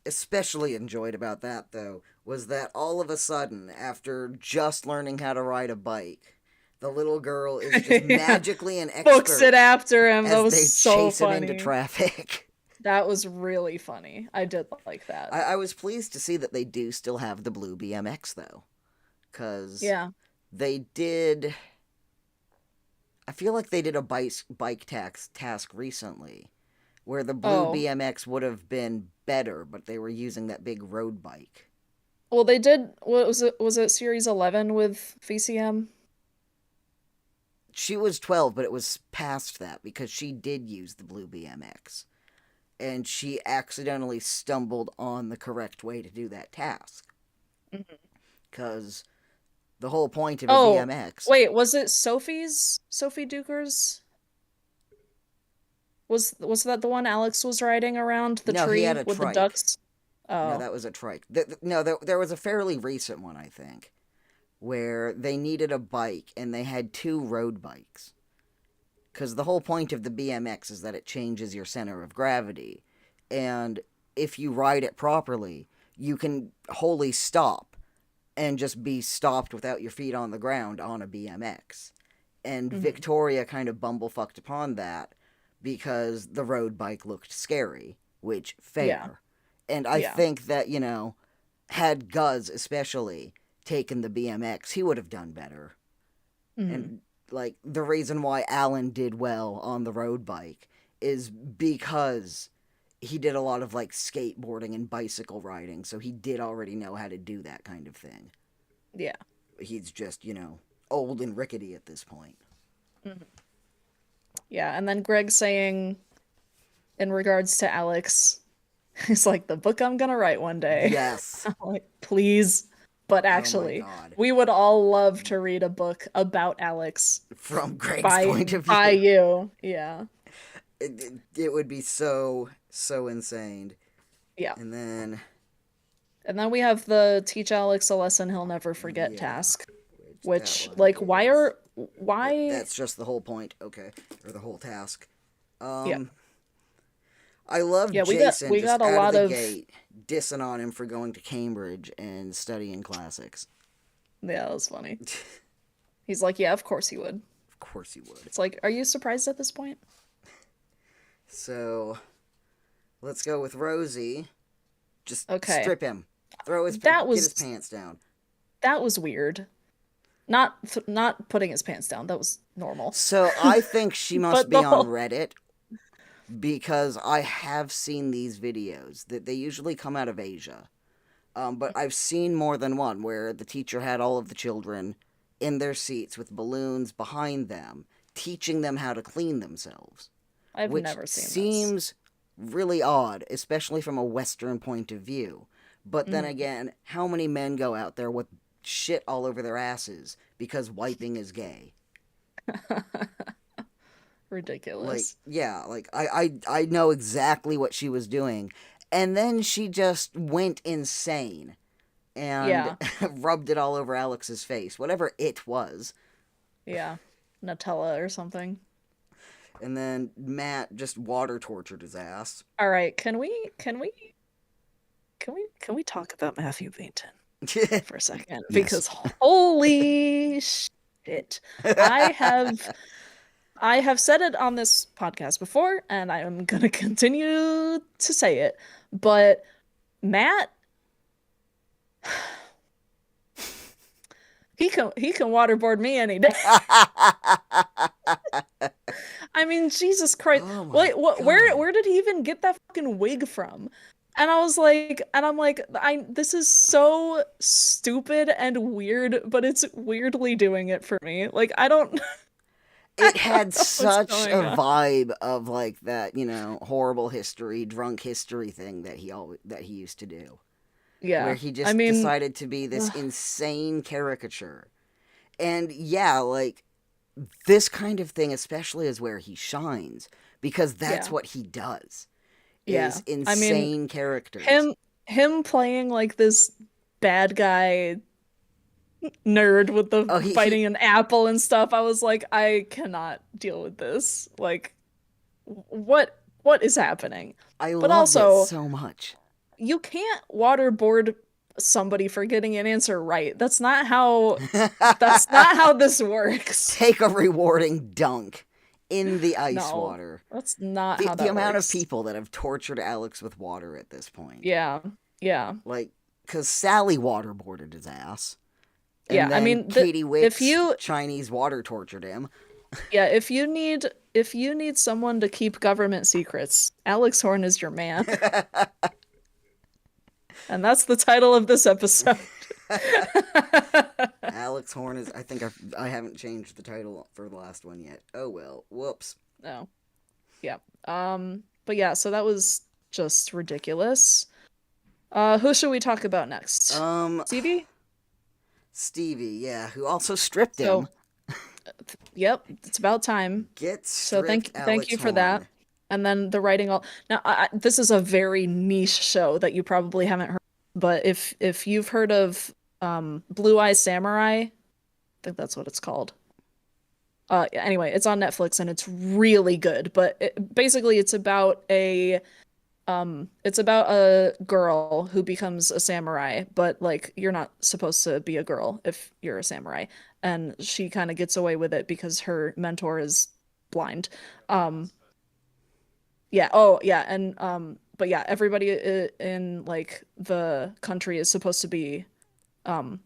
especially enjoyed about that though was that all of a sudden, after just learning how to ride a bike, the little girl is just Yeah. magically an Books it expert after him. That as was they so chase him into funny. traffic. That was really funny. I did like that. I was pleased to see that they do still have the blue BMX though, because Yeah. they did. I feel like they did a bike task recently where the blue Oh, BMX would have been better, but they were using that big road bike. well, they did. What was it? Was it series 11 with VCM? She was 12, but it was past that because she did use the blue BMX. And she accidentally stumbled on the correct way to do that task. Mhm. Because the whole point of a Oh, BMX. wait, was it Sophie Duker's? Was that the one Alex was riding around the No, he had tree a with the trike. ducks? No, Oh. that was a trike. No, there was a fairly recent one, I think, where they needed a bike and they had two road bikes. Because the whole point of the BMX is that it changes your center of gravity. And if you ride it properly, you can wholly stop and just be stopped without your feet on the ground on a BMX. And Hmm. Victoria kind of bumblefucked upon that because the road bike looked scary, which, Yeah. fair. And I Yeah. think that, had Guz especially taken the BMX, he would have done better. Hmm. And like the reason why Alan did well on the road bike is because he did a lot of like skateboarding and bicycle riding, so he did already know how to do that kind of thing. Yeah. He's just, old and rickety at this point. Hmm. Yeah. And then Greg saying in regards to Alex, he's like, the book I'm gonna write one day. Yes. I'm like, please. But Oh my actually, god. we would all love to read a book about Alex From Greg's by point of by view, you. Yeah. it would be so insane. Yeah. And then, And then we have the teach Alex a lesson he'll never forget yeah, task, which that which one like is. why That's just the whole point, okay, or the whole task. yeah. Um, I love Yeah, Jason we just got a out of lot the of gate dissing on him for going to Cambridge and studying classics. yeah, that was funny. He's like, yeah, of course he would. Of course he would. It's like, are you surprised at this point? So let's go with Rosie. Just Okay. strip him. Throw his That get his was pants down. that was weird. Not putting his pants down. That was normal. So I think she must But be the on whole Reddit because I have seen these videos that they usually come out of Asia. But I've seen more than one where the teacher had all of the children in their seats with balloons behind them, teaching them how to clean themselves, I've which never seen this. seems really odd, especially from a Western point of view. But then Hmm. again, how many men go out there with shit all over their asses because wiping is gay? Like, Ridiculous. yeah, like I know exactly what she was doing. And then she just went insane and Yeah. rubbed it all over Alex's face, whatever it was. Yeah. Nutella or something. And then Matt just water tortured his ass. All right, can we talk about Matthew Bainton for a second? Yes. Because holy shit. I have I have said it on this podcast before, and I am gonna continue to say it. But Matt, he can waterboard me any day. I mean, mean, Jesus Christ. Oh my Wait, what, god. where did he even get that fucking wig from? And I was like, and I'm like, this is so stupid and weird, but it's weirdly doing it for me. Like, I don't, I It don't had know what's such a going on. vibe of like that, horrible history, drunk history thing that he used to do, where Yeah. he I just mean, decided to be this ugh, insane caricature. And yeah, like this kind of thing especially is where he shines because that's yeah. what he does. Yeah. Is I mean, insane characters. him him playing like this bad guy nerd with the Oh, he biting an apple and stuff. I was like, I cannot deal with this. Like, what is happening? I But loved it also, so much. you can't waterboard somebody for getting an answer right. That's not how this works. Take a rewarding dunk in the ice No, water. that's not The how the that amount of works. people that have tortured Alex with water at this point. Yeah. Yeah. Like, because Sally waterboarded his ass. Yeah. And I then mean, Katie if Wick's you Chinese water tortured him. yeah, if you need someone to keep government secrets, Alex Horne is your man. And that's the title of this episode. Alex Horne is. I haven't changed the title for the last one yet. Oh well. Whoops. No. Yeah. But yeah, so that was just ridiculous. Who should we talk about next? Um, Stevie? Stevie, yeah, who also stripped him. So, yep, it's about time. Get So stripped thank Alex you for that. Horne. And then the writing all now this is a very niche show that you probably haven't heard, but if you've heard of Blue Eye Samurai, I think that's what it's called. Anyway, it's on Netflix and it's really good, but basically it's about a girl who becomes a samurai, but like you're not supposed to be a girl if you're a samurai. And she kind of gets away with it because her mentor is blind. Um, yeah. Oh, yeah. And but yeah, everybody in like the country is supposed to be um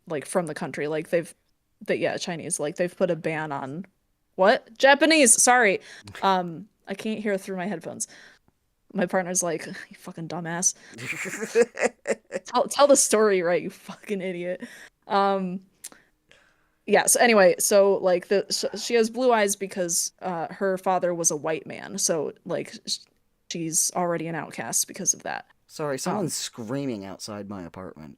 like from the country. Like yeah, Chinese. Like they've put a ban on what? Japanese. Sorry. I can't hear through my headphones. My partner's like, you fucking dumbass. Tell the story right, you fucking idiot. Um yeah, so anyway, so like she has blue eyes because her father was a white man. So like she's already an outcast because of that. Sorry, Um someone's screaming outside my apartment.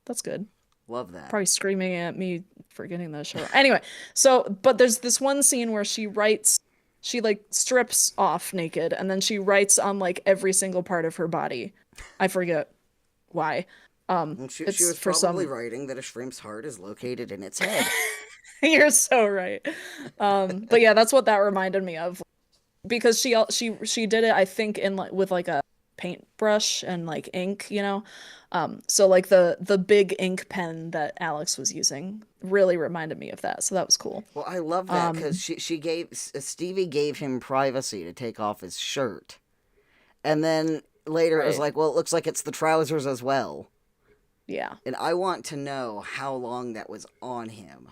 that's good. Love that. Probably screaming at me for getting the show. Anyway, so but there's this one scene where she like strips off naked and then she writes on like every single part of her body. I forget why. Well, she It's was for probably some writing that a shrimp's heart is located in its head. You're so right. But yeah, that's what that reminded me of because she did it I think in like with like a paintbrush and like ink, you know. So like the big ink pen that Alex was using really reminded me of that. So that was cool. Well, I love that because Um, she gave Stevie gave him privacy to take off his shirt, and then later it was right. like, well, it looks like it's the trousers as well. Yeah. And I want to know how long that was on him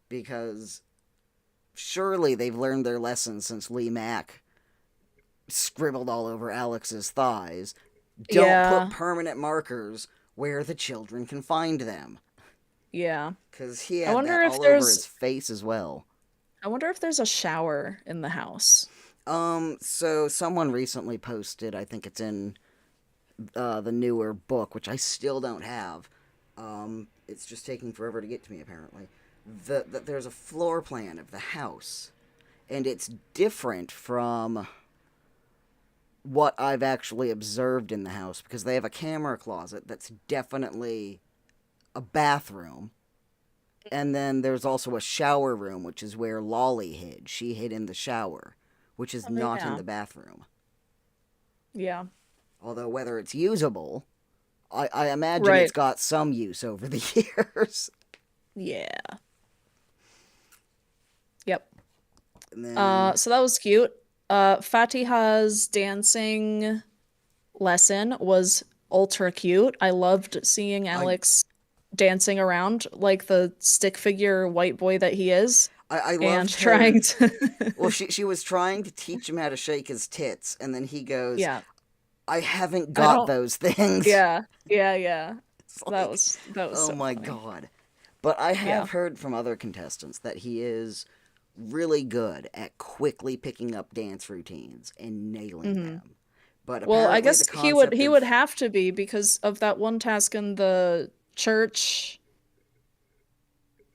because surely they've learned their lesson since Lee Mack scribbled all over Alex's thighs. Don't put Yeah. permanent markers where the children can find them. Yeah. Because he I had wonder that if all over there's his face as well. I wonder if there's a shower in the house. So someone recently posted, I think it's in the newer book, which I still don't have. It's just taking forever to get to me, apparently. That there's a floor plan of the house, and it's different from what I've actually observed in the house because they have a camera closet that's definitely a bathroom. And then there's also a shower room, which is where Lolly hid. She hid in the shower, which is Oh, not in yeah. the bathroom. Yeah. Although whether it's usable, I imagine it's Right. got some use over the years. Yeah. Yep. And then, So that was cute. Fatiha's dancing lesson was ultra cute. I loved seeing I Alex dancing around like the stick figure white boy that he is. I and loved trying her. to Well, she was trying to teach him how to shake his tits, and then he goes, yeah. "I haven't I got don't those things." yeah. Yeah, yeah. It's That like, was oh so my funny. god. But I Yeah. have heard from other contestants that he is really good at quickly picking up dance routines and nailing Hmm. them. But Well, I apparently, the guess concept he would of have to be because of that one task in the church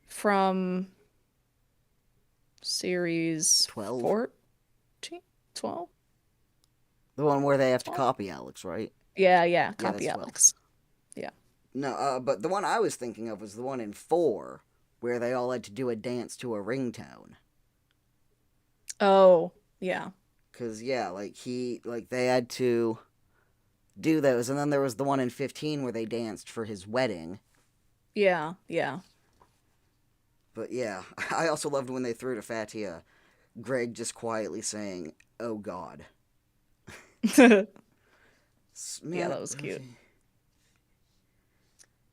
from series 12, 14, 12, the one where they have to 12? copy Alex, right? Yeah, yeah, Yeah, that's copy 12. Alex. Yeah. No, but the one I was thinking of was the one in 4, where they all had to do a dance to a ringtone. Oh, yeah. Cause yeah, like they had to do those, and then there was the one in 15 where they danced for his wedding. Yeah, yeah. But yeah, I also loved when they threw to Fatiha, Greg just quietly saying, "Oh God." Yeah, Man, that was cute.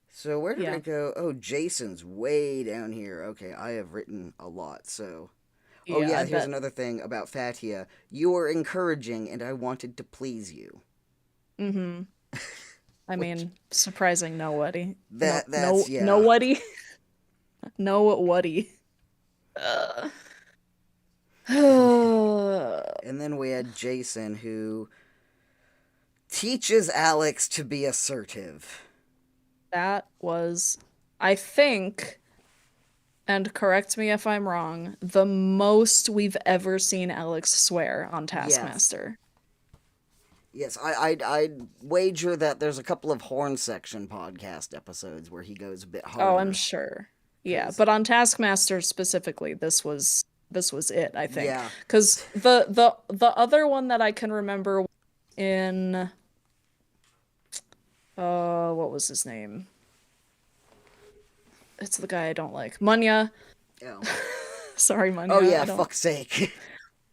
so where did I Yeah. go? Oh, Jason's way down here. Okay, I have written a lot. So, oh Yeah, I yeah, here's bet. another thing about Fatiha. You were encouraging, and I wanted to please you. Mm-hmm. I Which mean, surprising nobody. No, that's yeah. nobody. Nobody. Uh. And then we had Jason who teaches Alex to be assertive. That was, I think, and correct me if I'm wrong, the most we've ever seen Alex swear on Yes. Taskmaster. Yes, I'd wager that there's a couple of Horn Section podcast episodes where he goes a bit Oh, I'm harder. sure. Yeah, Cause but on Taskmaster specifically, this was it, I think. yeah, 'Cause the other one that I can remember in what was his name? It's the guy I don't like. Munya. oh, Sorry, oh Munya. yeah, I don't. fuck's sake.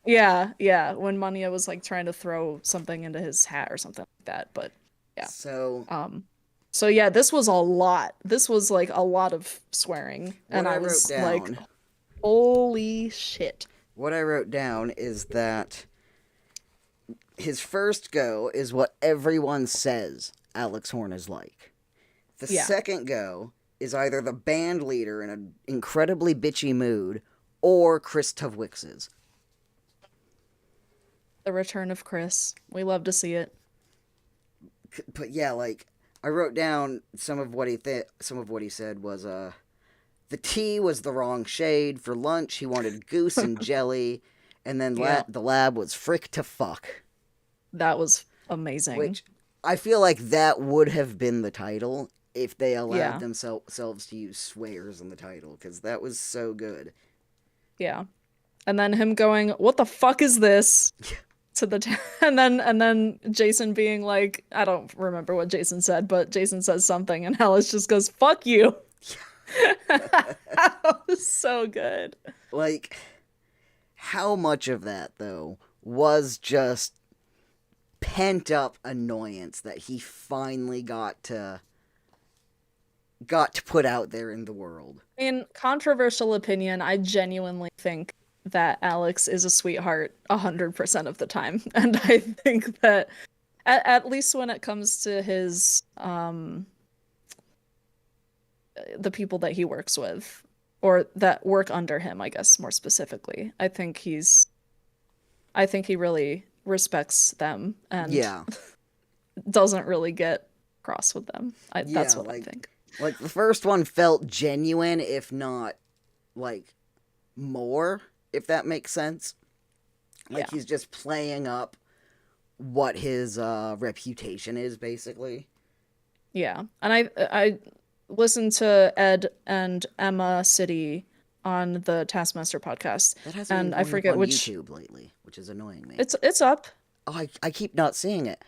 Yeah, yeah, when Munya was like trying to throw something into his hat or something like that, but yeah. So Um so yeah, this was a lot. This was like a lot of swearing what and I I wrote was like, down, holy shit. what I wrote down is that his first go is what everyone says Alex Horne is like. The Yeah. second go is either the band leader in an incredibly bitchy mood or Chris Tuvwicks's. The return of Chris. We love to see it. But yeah, like I wrote down some of what he said was the tea was the wrong shade for lunch. He wanted goose and jelly, and then Yeah, the lab was frick to fuck, that was amazing. which I feel like that would have been the title if they allowed Yeah, themselves to use swears in the title because that was so good. yeah. And then him going, "What the fuck is this?" to the and then Jason being like, I don't remember what Jason said, but Jason says something and Alice just goes, "Fuck you." That was so good. Like, how much of that though was just pent up annoyance that he finally got to put out there in the world. I mean, controversial opinion, I genuinely think that Alex is a sweetheart 100% of the time. And I think that at least when it comes to his the people that he works with or that work under him, I guess more specifically. I think he really respects them and Yeah. doesn't really get cross with them. Yeah, That's what I think. like the first one felt genuine if not like more, if that makes sense. Yeah. Like he's just playing up what his reputation is basically. Yeah. And I listened to Ed and Emma City on the Taskmaster podcast, That hasn't been and I going up forget on which YouTube lately, which is annoying me. it's up. Oh, I keep not seeing it.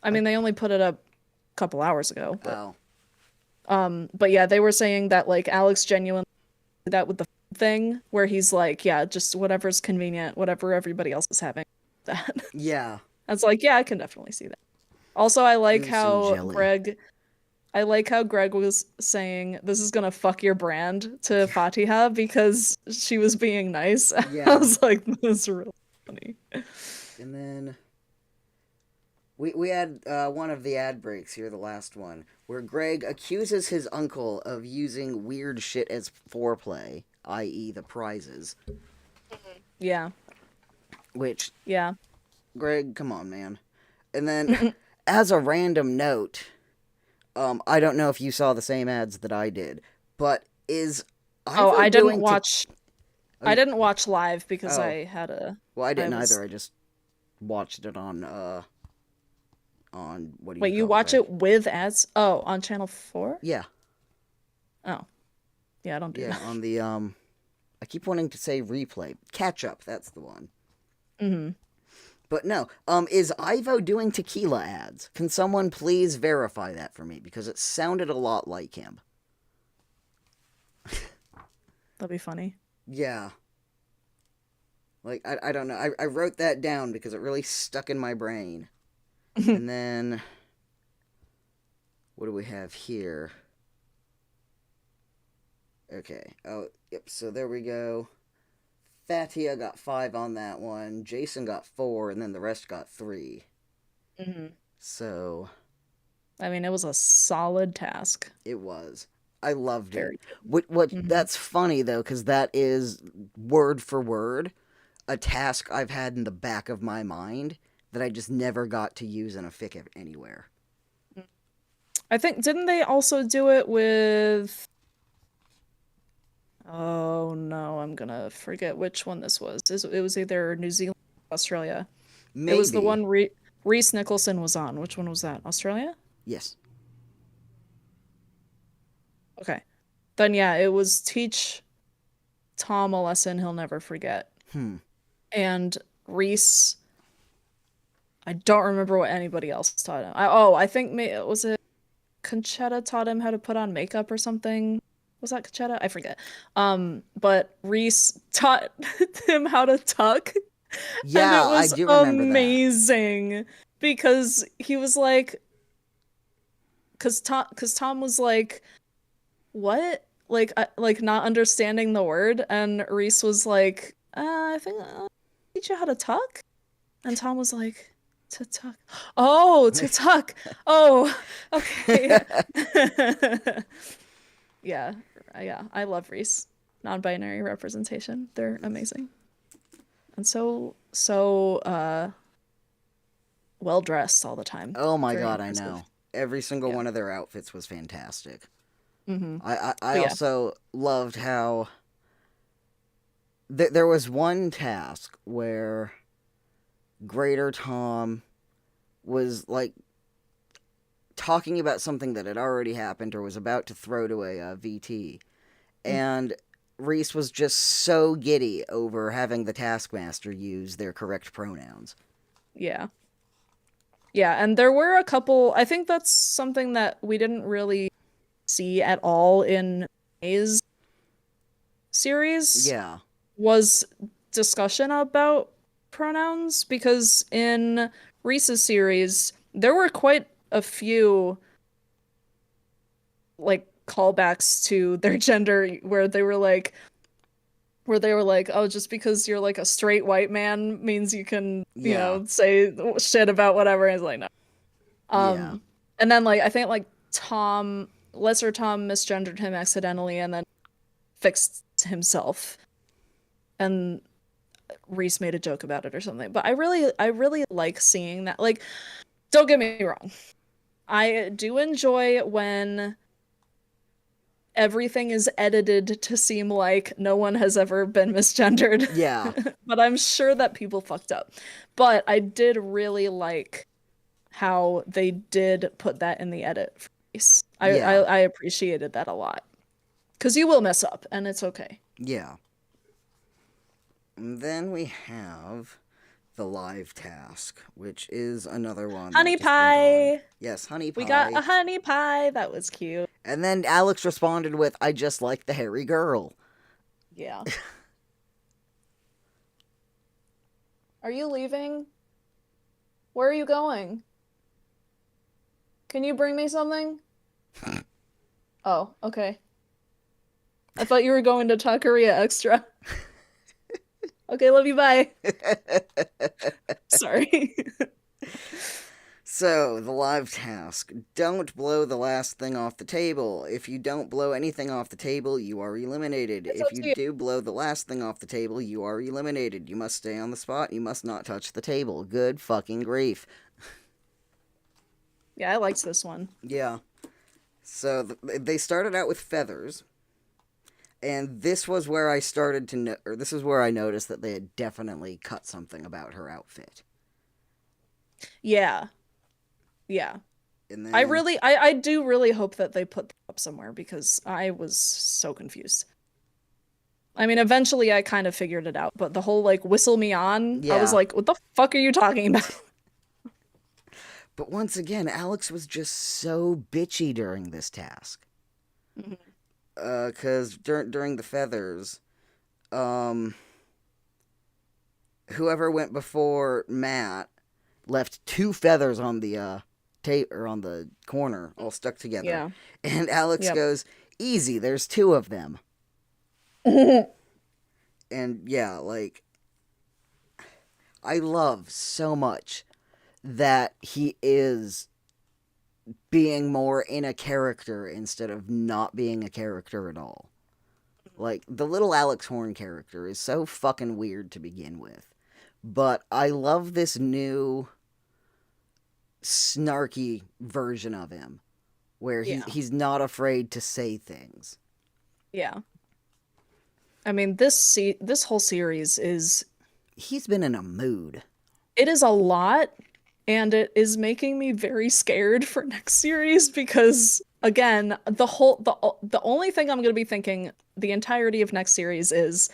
I mean, they only put it up a couple hours ago, Oh. but yeah, they were saying that like Alex genuinely did that with the thing where he's like, yeah, just whatever's convenient, whatever everybody else is having. That. Yeah. I was like, yeah, I can definitely see that. Also, I like Goose and how jelly. Greg I like how Greg was saying this is gonna fuck your brand to Fatiha because she was being nice. I Yeah. was like, this is really funny. And then we had one of the ad breaks here, the last one, where Greg accuses his uncle of using weird shit as foreplay, i.e., the prizes. Yeah. Which, Yeah. Greg, come on, man. And then, as a random note, I don't know if you saw the same ads that I did, but is Oh, Ivo doing to... Oh, I didn't watch live because oh, I had a well, I I didn't was either. I just watched it on what do you Wait, you call it, watch Greg? it with ads? Oh, on channel 4? Yeah, Oh. Yeah, I don't do yeah, that. on the I keep wanting to say replay. Catch up, that's the one. Mm-hmm. But no, is Ivo doing tequila ads? Can someone please verify that for me? Because it sounded a lot like him. That'd be funny. Yeah. Like, I don't know. I wrote that down because it really stuck in my brain. And then, what do we have here? Okay. Oh, yep. So there we go. Fatiha got 5 on that one. Jason got 4, and then the rest got 3. Mm-hmm. So I mean, it was a solid task. it was. I loved it. Very What good. Mm-hmm. that's funny though, because that is word for word a task I've had in the back of my mind that I just never got to use in a fic anywhere. I think, didn't they also do it with... Oh no, I'm gonna forget which one this was. It was either New Zealand or Australia. It was the Maybe. one Reese Nicholson was on. Which one was that? Australia? Yes. Okay. Then yeah, it was teach Tom a lesson he'll never forget. Hmm. And Reese, I don't remember what anybody else taught him. I think was it Conchetta taught him how to put on makeup or something. Was that Conchetta? I forget. But Reese taught him how to tuck, and it Yeah, I was do remember that. amazing because he was like, because Tom was like, what? Like not understanding the word, and Reese was like, I think I'll teach you how to tuck. And Tom was like, to tuck. Oh, to tuck. Oh, okay. Yeah, yeah. I love Reese. Non-binary representation. They're amazing. And so well dressed all the time. Oh my Very god, I impressive. know. Every single Yeah. one of their outfits was fantastic. Mm-hmm. I But yeah. also loved how there was one task where Greater Tom was like talking about something that had already happened or was about to throw to a VT, and Reese was just so giddy over having the Taskmaster use their correct pronouns. Yeah. Yeah, and there were a couple, I think that's something that we didn't really see at all in May's series Yeah. was discussion about pronouns because in Reese's series there were quite a few like callbacks to their gender where they were like, oh, just because you're like a straight white man means you can, Yeah. say shit about whatever. And it's like, no. Yeah. And then like I think like Lesser Tom misgendered him accidentally and then fixed himself. And Reese made a joke about it or something. But I really like seeing that. Like, don't get me wrong. I do enjoy when everything is edited to seem like no one has ever been misgendered. Yeah. But I'm sure that people fucked up. But I did really like how they did put that in the edit for Reese. Yeah. I appreciated that a lot. Because you will mess up, and it's okay. Yeah. And then we have the live task, which is another one. Honey that just went on. pie! Yes, honey pie. We got a honey pie. That was cute. And then Alex responded with, I just like the hairy girl. Yeah. Are you leaving? Where are you going? Can you bring me something? Oh, okay. I thought you were going to Taqueria Extra. Okay, love you, bye. Sorry. So, the live task. Don't blow the last thing off the table. If you don't blow anything off the table, you are eliminated. It's If up you to you. do blow the last thing off the table, you are eliminated. You must stay on the spot. You must not touch the table. Good fucking grief. Yeah, I liked this one. Yeah. So, they started out with feathers. And this was where I started to or this is where I noticed that they had definitely cut something about her outfit. Yeah. Yeah. And I then really I do really hope that they put that up somewhere because I was so confused. I mean, eventually I kind of figured it out, but the whole like whistle me on, I was yeah. like, what the fuck are you talking about? But once again, Alex was just so bitchy during this task. Mhm. Cause during the feathers, um whoever went before Matt left two feathers on the tape or on the corner all stuck together. Yeah. And Alex Yep. goes, "Easy, there's two of them." And yeah, like I love so much that he is being more in a character instead of not being a character at all. Like, the little Alex Horne character is so fucking weird to begin with. But I love this new snarky version of him where Yeah. he's not afraid to say things. Yeah. I mean, this whole series is He's been in a mood. it is a lot and it is making me very scared for next series because again, the only thing I'm going to be thinking the entirety of next series is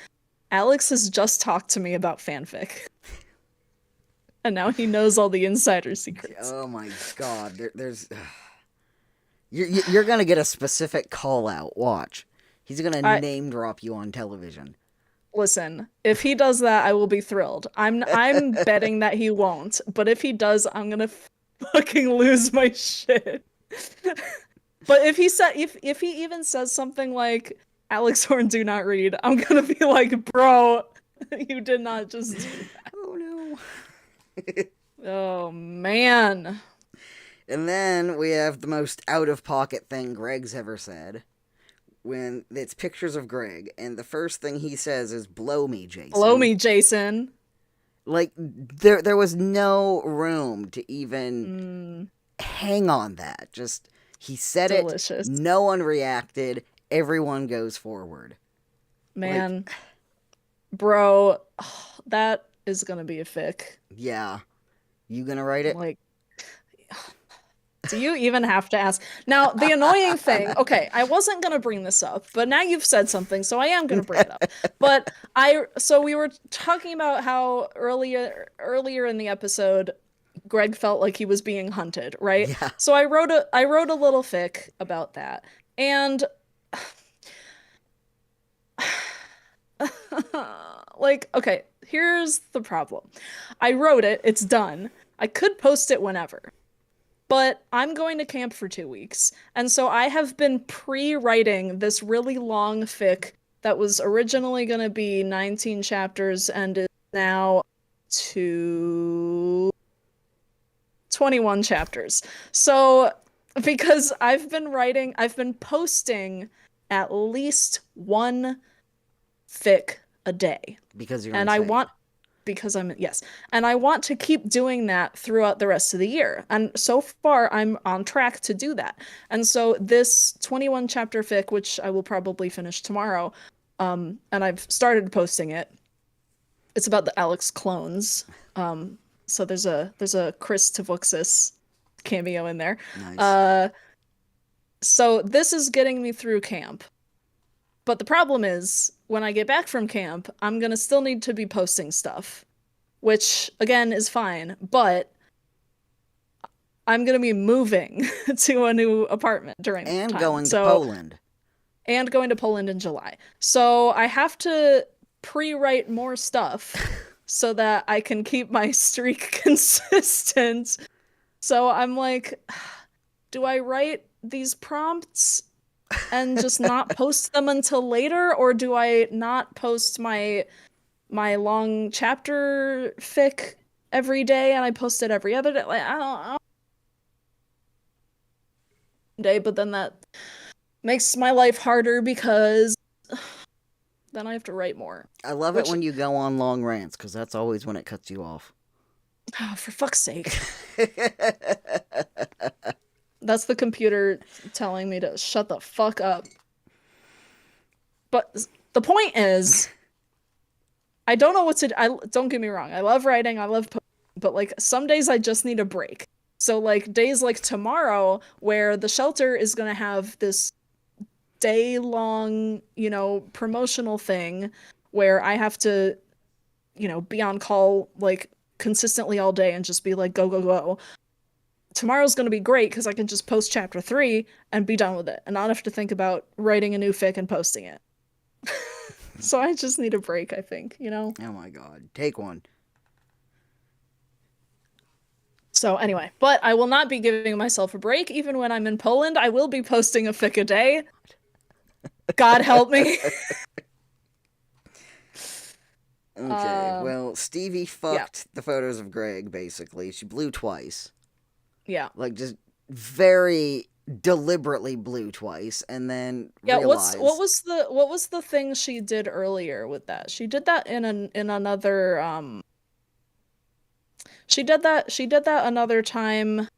Alex has just talked to me about fanfic. And now he knows all the insider secrets. Oh my god, there's you're gonna get a specific call out. Watch, he's gonna I name drop you on television. listen, if he does that, I will be thrilled. I'm betting that he won't, but if he does, I'm gonna fucking lose my shit. But if he even says something like Alex Horne do not read, I'm gonna be like, bro, you did not just do that. Oh no. Oh man. And then we have the most out of pocket thing Greg's ever said. When it's pictures of Greg, and the first thing he says is "Blow me, Blow Jason." me, Jason. Like there was no room to even Mm, hang on that. Just he said it, delicious. no one reacted, everyone goes forward. Like, Man. Bro, that is gonna be a fic. yeah. You gonna write it? Like, do you even have to ask? Now, the annoying thing, okay, I wasn't gonna bring this up, but now you've said something, so I am gonna bring it up. But so we were talking about how earlier in the episode, Greg felt like he was being hunted, right? Yeah. So I wrote a little fic about that. And like, okay, here's the problem. I wrote it, it's done. I could post it whenever. But I'm going to camp for 2 weeks. And so I have been pre-writing this really long fic that was originally going to be 19 chapters and is now to 21 chapters. So because I've been posting at least one fic a day. Because you're And insane. because I'm, yes. And I want to keep doing that throughout the rest of the year. And so far, I'm on track to do that. And so this 21 chapter fic, which I will probably finish tomorrow, and I've started posting it. It's about the Alex clones. So there's a Chris Tavuxis cameo in there. Nice. So this is getting me through camp. But the problem is, when I get back from camp, I'm gonna still need to be posting stuff, which again is fine, but I'm gonna be moving to a new apartment during that And time. going to So, Poland. and going to Poland in July. So I have to pre-write more stuff so that I can keep my streak consistent. So I'm like, do I write these prompts and just not post them until later, or do I not post my long chapter fic every day and I post it every other day? Like, I don't day, but then that makes my life harder because then I have to write more. I love it Which, when you go on long rants, because that's always when it cuts you off. oh, for fuck's sake. That's the computer telling me to shut the fuck up. But the point is, I don't know what to. Don't get me wrong. I love writing. I love posting, but like some days I just need a break. So like days like tomorrow, where the shelter is gonna have this day-long, promotional thing, where I have to, be on call like consistently all day and just be like, go, go, go. Tomorrow's gonna be great because I can just post chapter 3 and be done with it, and not have to think about writing a new fic and posting it. So I just need a break, I think, Oh my god. Take one. So anyway, but I will not be giving myself a break. Even when I'm in Poland, I will be posting a fic a day. God help me. Okay, well, Stevie fucked the photos of Greg, basically. She blew twice. Yeah. Like, just very deliberately blew twice, and then realized... what was the thing she did earlier with that? She did that in another she did that another time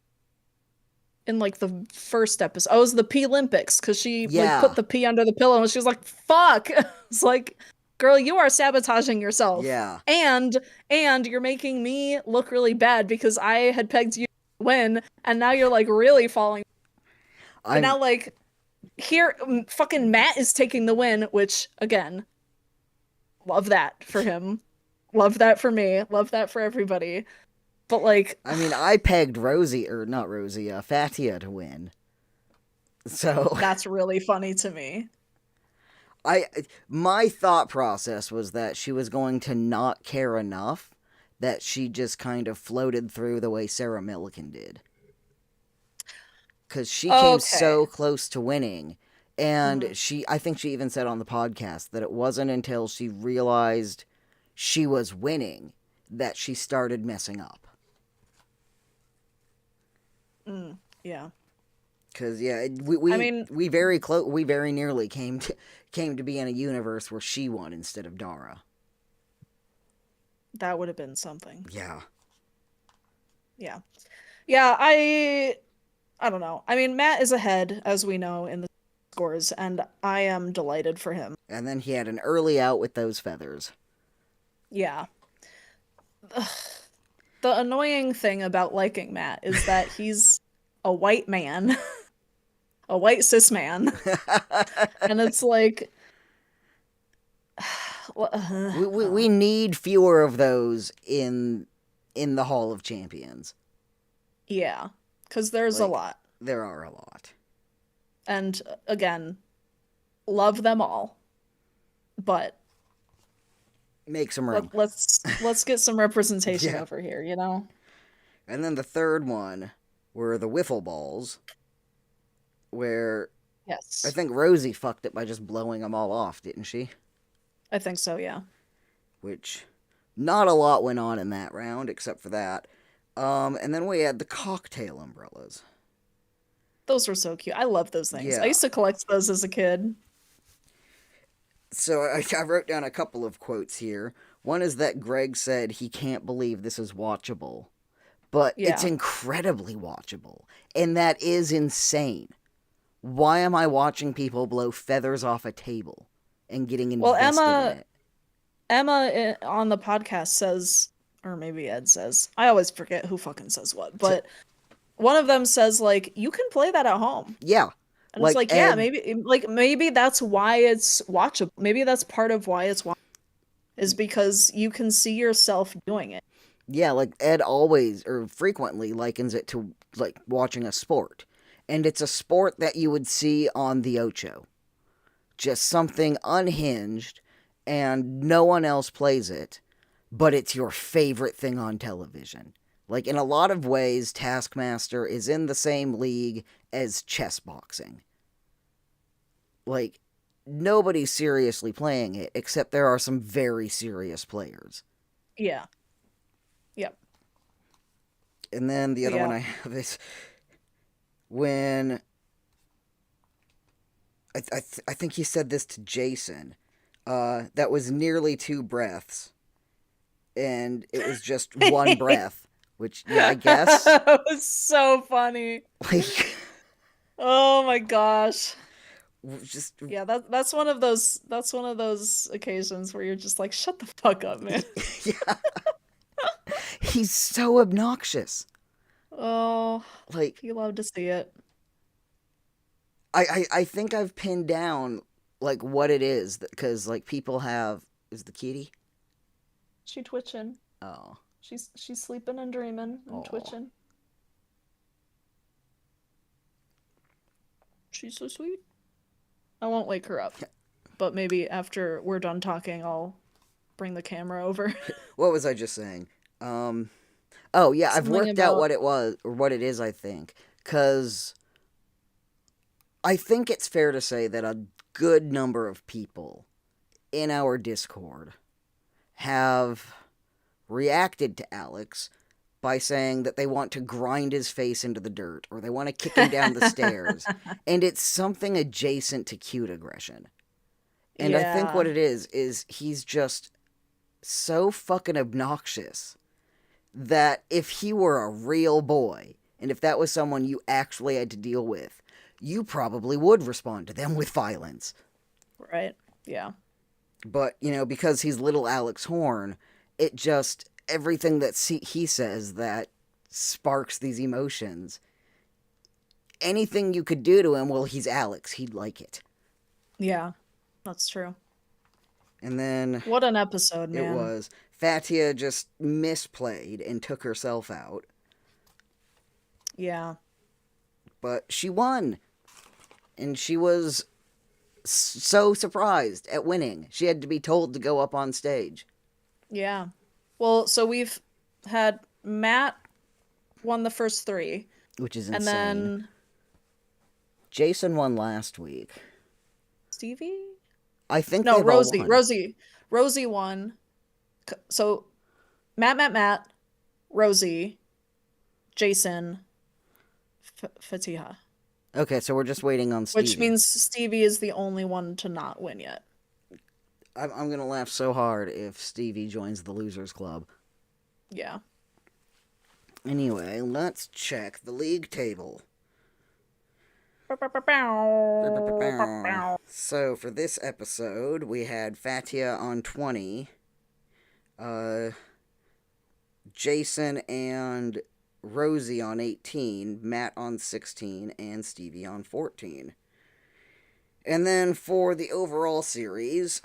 in like the first episode. Oh, it was the P Olympics, because she like put the P under the pillow and she was like, fuck. It's like, girl, you are sabotaging yourself. Yeah. And you're making me look really bad because I had pegged you to win, and now you're like really falling. And now like here fucking Matt is taking the win, which again, love that for him. Love that for me. Love that for everybody. But like, I mean, I pegged Fatiha to win. So that's really funny to me. My thought process was that she was going to not care enough, that she just kind of floated through the way Sarah Milliken did. Because she came so close to winning. And I think she even said on the podcast that it wasn't until she realized she was winning that she started messing up. Yeah. Because we very nearly came to be in a universe where she won instead of Dara. That would have been something. Yeah. Yeah. Yeah, I don't know. I mean, Matt is ahead, as we know, in the scores, and I am delighted for him. And then he had an early out with those feathers. Yeah. The annoying thing about liking Matt is that he's a white man. A white cis man. And it's like... we need fewer of those in the Hall of Champions. Yeah, because there's a lot. There are a lot. And again, love them all. But make some room. Let's get some representation over here, And then the third one were the wiffle balls, where I think Rosie fucked it by just blowing them all off, didn't she? I think so, yeah. Which, not a lot went on in that round, except for that. And then we had the cocktail umbrellas. Those were so cute. I love those things. Yeah. I used to collect those as a kid. So I wrote down a couple of quotes here. One is that Greg said he can't believe this is watchable. But it's incredibly watchable. And that is insane. Why am I watching people blow feathers off a table and getting invested in it? Emma on the podcast says, or maybe Ed says, I always forget who fucking says what, but one of them says, like, you can play that at home. Yeah. And it's like, yeah, maybe that's why it's watchable. Maybe that's part of why it's watchable, is because you can see yourself doing it. Yeah, like Ed always or frequently likens it to like watching a sport. And it's a sport that you would see on the Ocho. Just something unhinged and no one else plays it, but it's your favorite thing on television. Like in a lot of ways, Taskmaster is in the same league as chess boxing. like, nobody's seriously playing it, except there are some very serious players. Yeah. Yep. And then the But other one yeah. I have is when I think he said this to Jason. That was nearly 2 breaths, and it was just one breath. Which, yeah, I guess. That was so funny. Like, Oh my gosh. just Yeah, that's one of those occasions where you're just like, shut the fuck up, man. yeah, he's so obnoxious. Oh, Like, you love to see it. I think I've pinned down like what it is because like people have is the kitty. She twitching. Oh, She's sleeping and dreaming and oh, twitching. She's so sweet. I won't wake her up, but maybe after we're done talking, I'll bring the camera over. what was I just saying? Oh yeah, I've Something worked out about what it was or what it is. I think because I think it's fair to say that a good number of people in our Discord have reacted to Alex by saying that they want to grind his face into the dirt or they want to kick him down the stairs. And it's something adjacent to cute aggression. And I think what Yeah. it is he's just so fucking obnoxious that if he were a real boy and if that was someone you actually had to deal with, you probably would respond to them with violence. Right. Yeah. But, because he's little Alex Horne, it just, everything that he says that sparks these emotions, anything you could do to him, well, he's Alex. He'd like it. Yeah. That's true. And then What an episode, it man. was Fatiha just misplayed and took herself out. Yeah. But she won. And she was so surprised at winning. She had to be told to go up on stage. Yeah. Well, so we've had Matt won the first 3, Which is and insane. then Jason won last week. Stevie? I think No, they've all Rosie. won. Rosie won. So Matt, Rosie, Jason, Fatiha. Okay, so we're just waiting on Stevie. Which means Stevie is the only one to not win yet. I'm going to laugh so hard if Stevie joins the Losers Club. Yeah. Anyway, let's check the league table. So, for this episode, we had Fatiha on 20, Jason and Rosie on 18, Matt on 16, and Stevie on 14. And then for the overall series,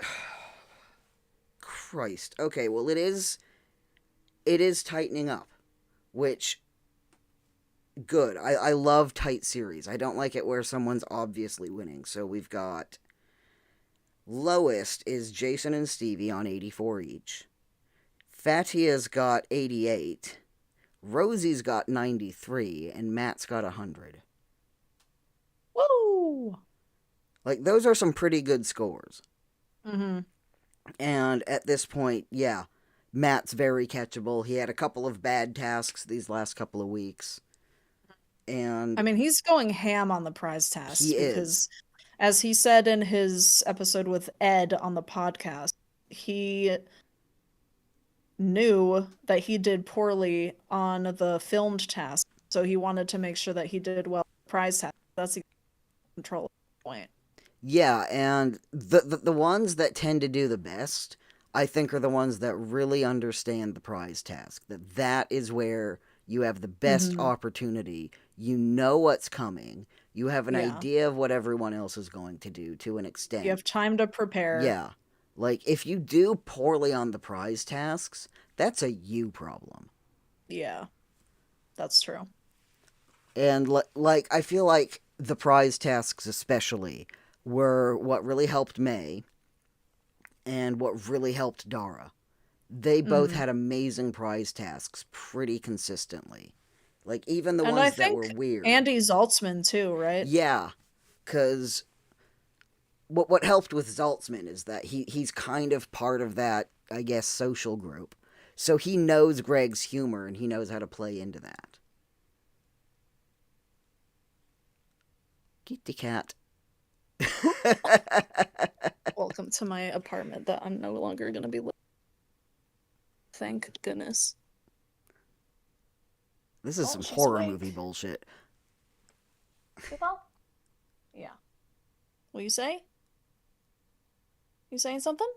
Christ. Okay, well it is tightening up, which good. I love tight series. I don't like it where someone's obviously winning. So we've got lowest is Jason and Stevie on 84 each. Fatiha's got 88. Rosie's got 93 and Matt's got 100. Woo! Like those are some pretty good scores. Mm-hmm. And at this point, yeah, Matt's very catchable. He had a couple of bad tasks these last couple of weeks. And I mean, he's going ham on the prize tasks he because, is. as he said in his episode with Ed on the podcast, he knew that he did poorly on the filmed task, so he wanted to make sure that he did well on the prize task. That's the control point. Yeah, and the ones that tend to do the best, I think, are the ones that really understand the prize task. That is where you have the best Mm-hmm. opportunity. You know what's coming. You have an Yeah. idea of what everyone else is going to do to an extent. You have time to prepare. Yeah. Like, if you do poorly on the prize tasks, that's a you problem. Yeah. That's true. And, like, I feel like the prize tasks especially were what really helped May and what really helped Dara. They both had amazing prize tasks pretty consistently. Like, even the And I ones that think were weird. Andy Zaltzman too, right? Yeah, because what helped with Zaltzman is that he's kind of part of that, I guess, social group. So he knows Greg's humor and he knows how to play into that. Kitty cat. Welcome to my apartment that I'm no longer gonna be living. Thank goodness. This is Oh, some she's horror awake. movie bullshit. Yeah. What you say? You saying something?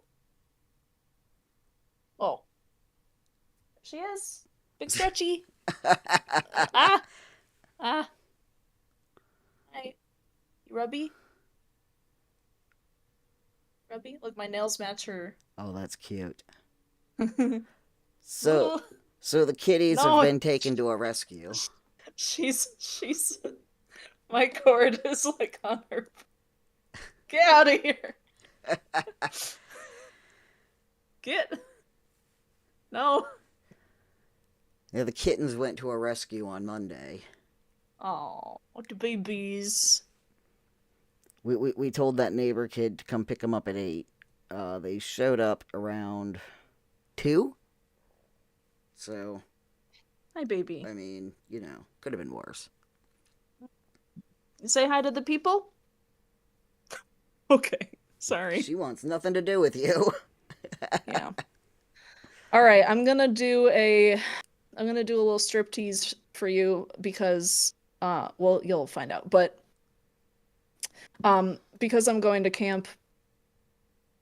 Oh, she is. Big stretchy. Ah! Ah! Hi. You rubby? Rubby? Look, my nails match her. Oh, that's cute. Ooh, So, so the kitties have no, been taken to a rescue. she's my cord is like on her. Get out of here. Get. No. Yeah, the kittens went to a rescue on Monday. Oh, the babies. We told that neighbor kid to come pick them up at 8. They showed up around 2. So, Hi, baby. I mean, could have been worse. Say hi to the people? Okay. Sorry. She wants nothing to do with you. Yeah. All right, I'm gonna do a little striptease for you because well, you'll find out. But because I'm going to camp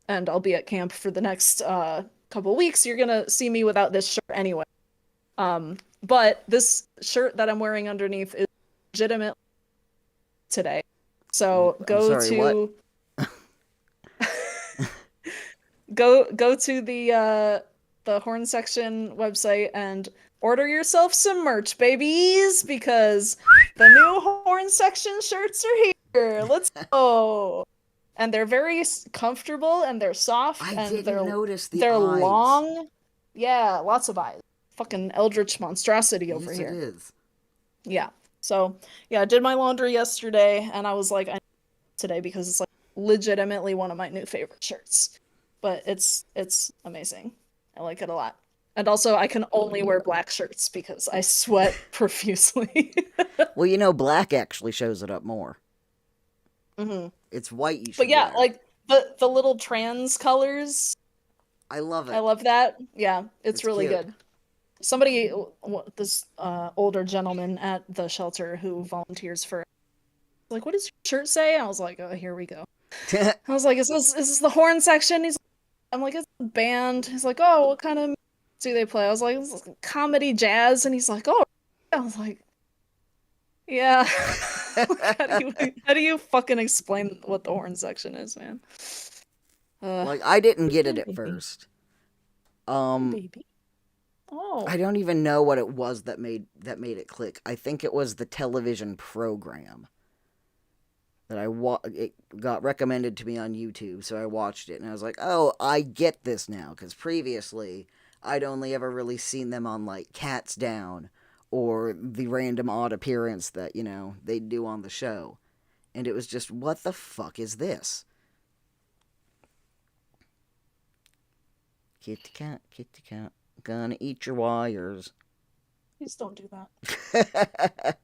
and I'll be at camp for the next couple weeks, you're gonna see me without this shirt anyway. But this shirt that I'm wearing underneath is legitimate today. So I'm go sorry, what? to go to the Horn Section website and order yourself some merch, babies, because the new Horn Section shirts are here. Let's go. And they're very comfortable and they're soft I and didn't notice the they're eyes. long. Yeah, lots of eyes. Fucking eldritch monstrosity over Yes, it here. is. Yeah. So, yeah, I did my laundry yesterday and I was like, I need today because it's like legitimately one of my new favorite shirts. But it's amazing. I like it a lot. And also I can only wear black shirts because I sweat profusely. Well, black actually shows it up more. hmm It's white you But should yeah, wear. like the little trans colors, I love I it. love that. Yeah, it's It's really cute. good. Somebody, this older gentleman at the shelter who volunteers for, like, what does your shirt say? I was like, oh, here we go. I was like, is this the horn section? I'm like, it's a band. He's like, oh, what kind of music do they play? I was like, it's comedy jazz, and he's like, oh. I was like, yeah. How do you fucking explain what the horn section is, man? Like, I didn't get Hi, it at baby. first. Hi, Um, baby. Oh. I don't even know what it was that made it click. I think it was the television program that it got recommended to me on YouTube, so I watched it and I was like, "Oh, I get this now," cuz previously I'd only ever really seen them on like Cats Down or the random odd appearance that, they do on the show. And it was just, "What the fuck is this?" Kitty cat, gonna eat your wires. Please don't do that.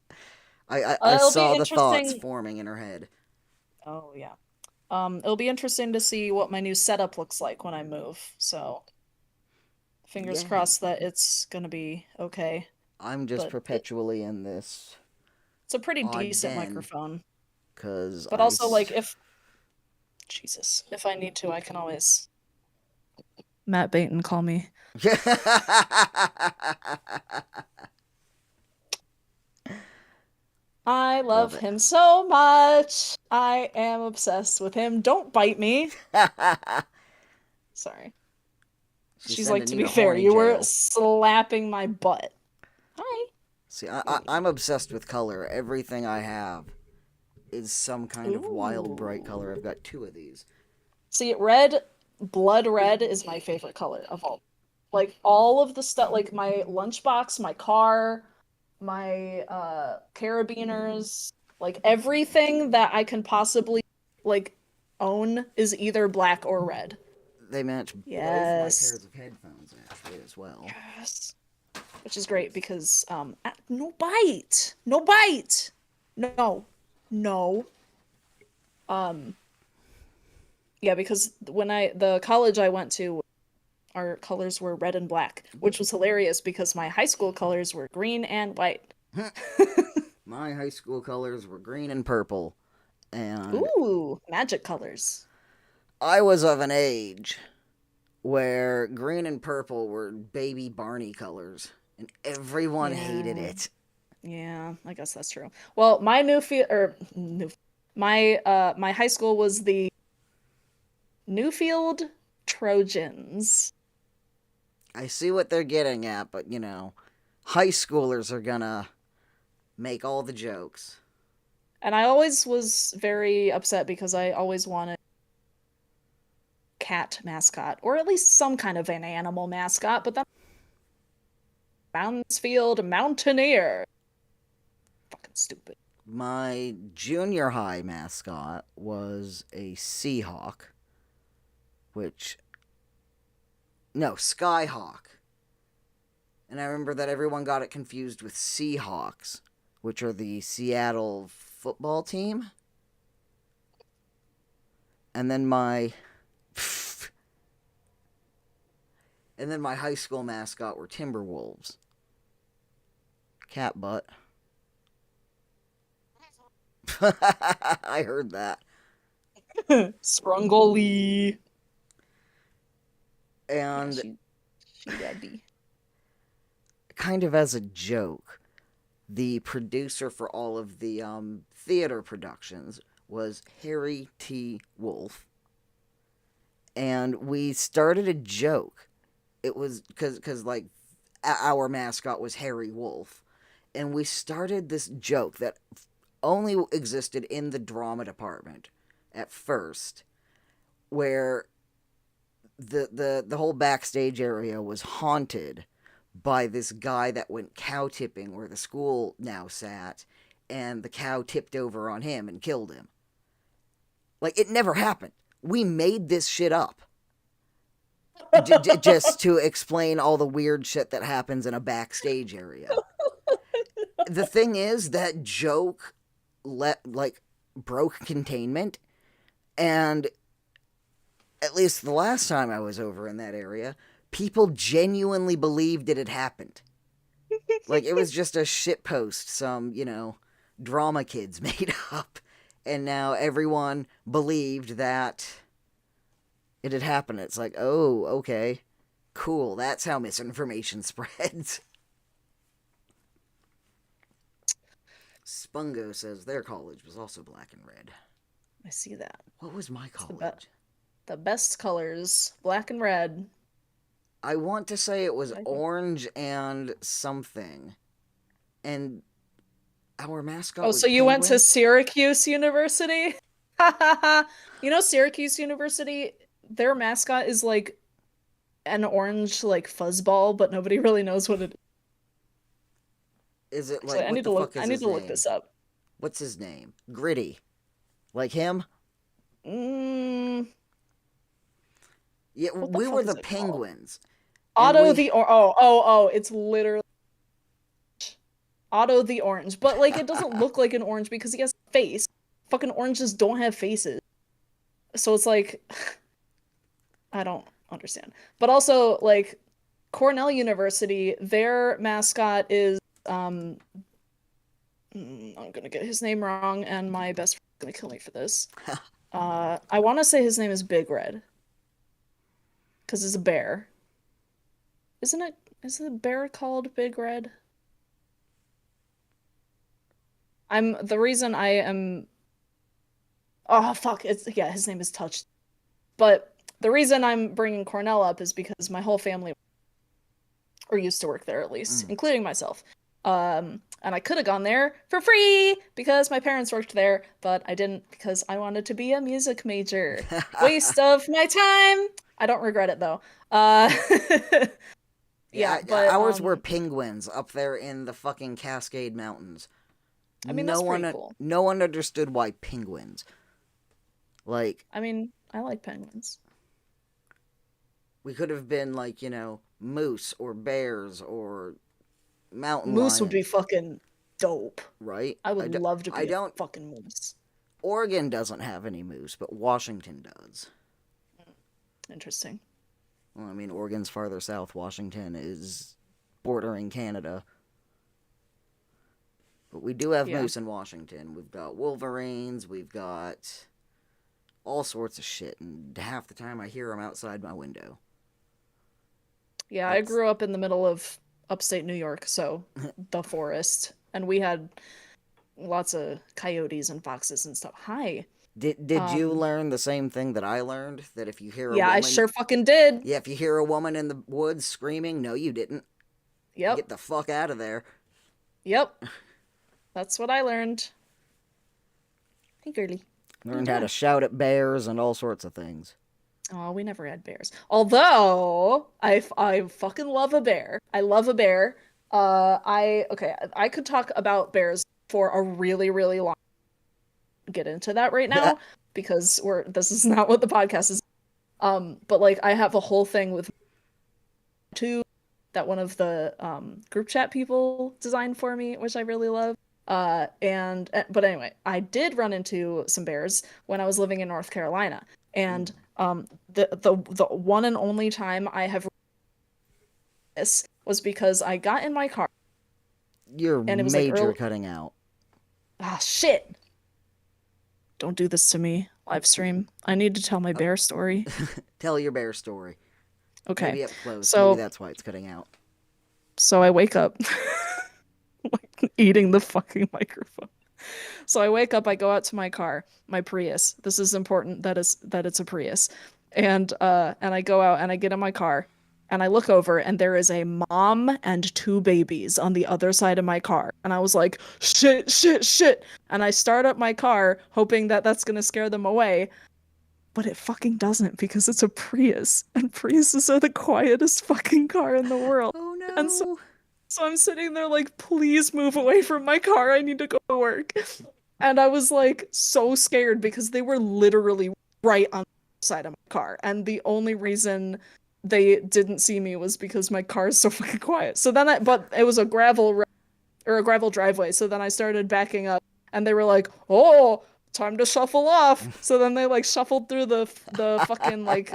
I It'll be saw the thoughts interesting. forming in her head. Oh yeah. It'll be interesting to see what my new setup looks like when I move. So fingers Yay. crossed that it's gonna be okay. I'm just But perpetually in this it's a pretty odd decent den microphone. because But also, like, if Jesus, if I need to, I can always Matt Baton call me. I Love love it. him so much. I am obsessed with him. Don't bite me. Sorry. She's She's like, sending to you be to fair, horny you were jail. slapping my butt. Hi. See, I'm obsessed with color. Everything I have is some kind of wild bright color. I've Ooh. got 2 of these. See, blood red is my favorite color of all. Like all of the stuff, like my lunchbox, my car, my carabiners, like everything that I can possibly like. own is either black or red. They match both my Yes. pairs of headphones, actually, as well. Yes. Which is great because no bite. No bite. No. No. Um yeah, because the college I went to, our colors were red and black, which was hilarious because my high school colors were green and white. My high school colors were green and purple, and Ooh, magic colors. I was of an age where green and purple were baby Barney colors, and everyone hated Yeah. it. Yeah, I guess that's true. Well, my new field or new my high school was the Newfield Trojans. I see what they're getting at, but high schoolers are gonna make all the jokes. And I always was very upset because I always wanted cat mascot or at least some kind of an animal mascot, but that Mansfield Mountaineer. Fucking stupid. My junior high mascot was a Seahawk, which. No, Skyhawk. And I remember that everyone got it confused with Seahawks, which are the Seattle football team. And then my. And then my high school mascot were Timberwolves. Cat butt. I heard that. Sprungly. And Yeah, she that'd be. kind of as a joke, the producer for all of the theater productions was Harry T. Wolf. And we started a joke. It was because like our mascot was Harry Wolf. And we started this joke that only existed in the drama department at first, where the whole backstage area was haunted by this guy that went cow tipping where the school now sat, and the cow tipped over on him and killed him. Like, it never happened. We made this shit up. Just to explain all the weird shit that happens in a backstage area. The thing is, that joke broke containment, and at least the last time I was over in that area, people genuinely believed it had happened. Like, it was just a shitpost some, drama kids made up. And now everyone believed that it had happened. It's like, oh, okay, cool. That's how misinformation spreads. Spungo says their college was also black and red. I see that. What was my college? The best colors, black and red. I want to say it was orange and something. And our mascot was so you went to penguin? Syracuse University? Syracuse University, their mascot is like an orange like fuzzball, but nobody really knows what it Is it is. like, I what need the to fuck is I need his to look name? this up. What's his name? Gritty. Like him? Mm, Yeah, what the we fuck were is the it called? penguins. And it's literally Otto the orange. But like it doesn't look like an orange because he has a face. Fucking oranges don't have faces. So it's like I don't understand. But also like Cornell University, their mascot is I'm gonna get his name wrong, and my best friend's gonna kill me for this. I want to say his name is Big Red, because it's a bear. Isn't it? Is the bear called Big Red? The reason I am. Oh fuck! His name is Touch. But the reason I'm bringing Cornell up is because my whole family, or used to work there at least, including myself. And I could have gone there for free because my parents worked there, but I didn't because I wanted to be a music major. Waste of my time. I don't regret it though. Yeah, but ours were penguins up there in the fucking Cascade Mountains. I mean, that's pretty cool. No one understood why penguins. Like, I mean, I like penguins. we could have been like, moose or bears or mountain Moose would be lions, fucking dope. right? I would love to I be a don't. fucking moose. Oregon doesn't have any moose, but Washington does. Interesting. Well, I mean, Oregon's farther south. Washington is bordering Canada. But we do have Yeah. moose in Washington. We've got wolverines. We've got all sorts of shit. And half the time I hear them outside my window. Yeah, I That's grew up in the middle of upstate New York, so the forest, and we had lots of coyotes and foxes and stuff. Hi. Did you Um, learn the same thing that I learned? That if you hear a yeah, I woman, sure fucking did. yeah, if you hear a woman in the woods screaming, no, you didn't. Yep. Get the fuck out of there. Yep. That's what I learned. Hey, girly. Learned how to shout at bears and all sorts of things. Oh, we never had bears. Although I fucking love a bear. I love a bear. I could talk about bears for a really, really long get into that right now because this is not what the podcast is. But like I have a whole thing with two that one of the group chat people designed for me, which I really love. But anyway, I did run into some bears when I was living in North Carolina, and the one and only time I have this was because I got in my car You're and it was like major early. cutting out. Ah, shit! Don't do this to me, live stream. I need to tell my bear story. Tell your bear story. Okay, Maybe up close. Maybe so that's why it's cutting out. I wake up like eating the fucking microphone. So I wake up, I go out to my car, my Prius. This is important that it's a Prius. And I go out and I get in my car and I look over and there is a mom and two babies on the other side of my car. And I was like, shit, shit, shit. And I start up my car hoping that that's going to scare them away. But it fucking doesn't because it's a Prius. And Priuses are the quietest fucking car in the world. Oh And no. so I'm sitting there like, please move away from my car. I need to go to work. And I was like so scared because they were literally right on the side of my car. And the only reason they didn't see me was because my car is so fucking quiet. So then but it was a gravel driveway. So then I started backing up and they were like, "Oh, time to shuffle off." So then they like shuffled through the fucking like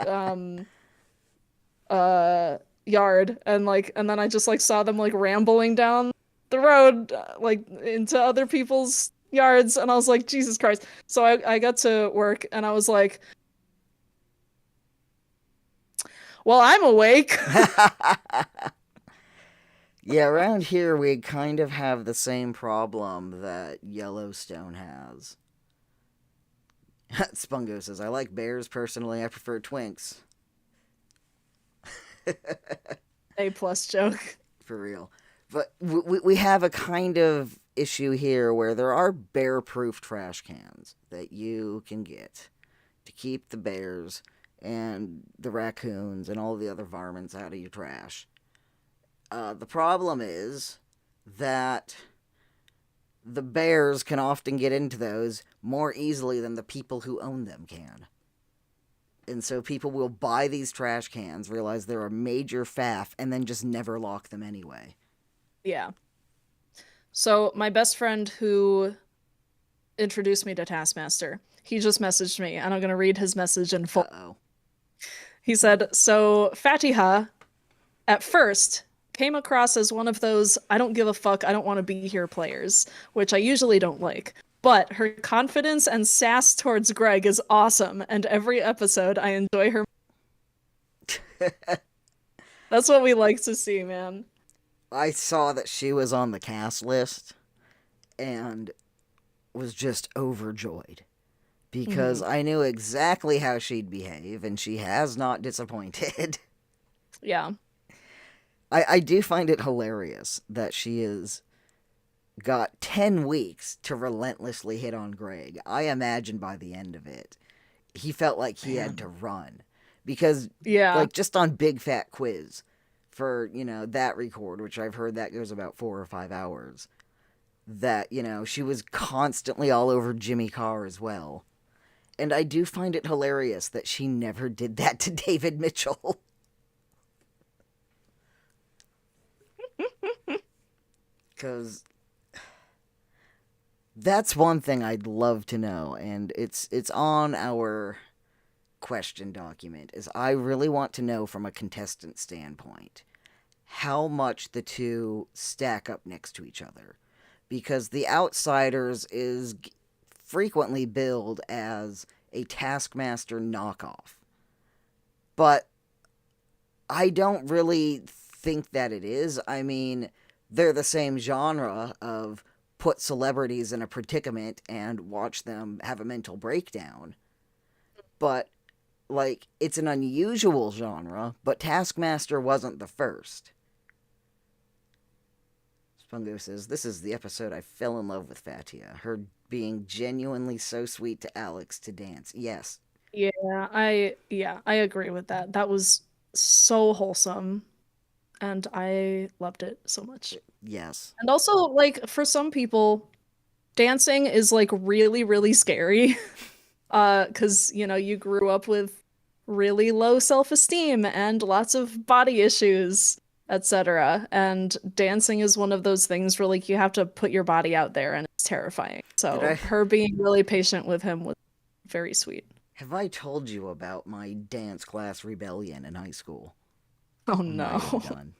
yard and then I just like saw them like rambling down the road like into other people's yards and I was like, Jesus Christ. So I got to work and I was like, well, I'm awake. Yeah, around here we kind of have the same problem that Yellowstone has. Spungo says, I like bears personally, I prefer twinks. A+ joke. For real. But we have a kind of issue here where there are bear-proof trash cans that you can get to keep the bears and the raccoons and all the other varmints out of your trash. The problem is that the bears can often get into those more easily than the people who own them can. And so people will buy these trash cans, realize they're a major faff, and then just never lock them anyway. Yeah. So my best friend who introduced me to Taskmaster, he just messaged me, and I'm gonna read his message in full. Uh-oh. He said, so Fatiha, at first, came across as one of those I don't give a fuck, I don't want to be here players, which I usually don't like. But her confidence and sass towards Greg is awesome, and every episode I enjoy her. That's what we like to see, man. I saw that she was on the cast list and was just overjoyed because I knew exactly how she'd behave, and she has not disappointed. Yeah. I do find it hilarious that she has got 10 weeks to relentlessly hit on Greg. I imagine by the end of it, he felt like he had to run. Because, like, just on Big Fat Quiz for, that record, which I've heard that goes about 4 or 5 hours, that, she was constantly all over Jimmy Carr as well. And I do find it hilarious that she never did that to David Mitchell. Because that's one thing I'd love to know, and it's on our question document, is I really want to know from a contestant standpoint how much the two stack up next to each other. Because The Outsiders is frequently billed as a Taskmaster knockoff. But I don't really think that it is. I mean, they're the same genre of put celebrities in a predicament and watch them have a mental breakdown. But, like, it's an unusual genre, but Taskmaster wasn't the first. Spungo says, "This is the episode I fell in love with Fatiha. Her being genuinely so sweet to Alex to dance." Yes. I agree with that. That was so wholesome, and I loved it so much. Yes. And also, like, for some people, dancing is like really, really scary. 'Cause you grew up with really low self-esteem and lots of body issues, etc. And dancing is one of those things where like you have to put your body out there and it's terrifying. So her being really patient with him was very sweet. Have I told you about my dance class rebellion in high school? Oh I no. might have done.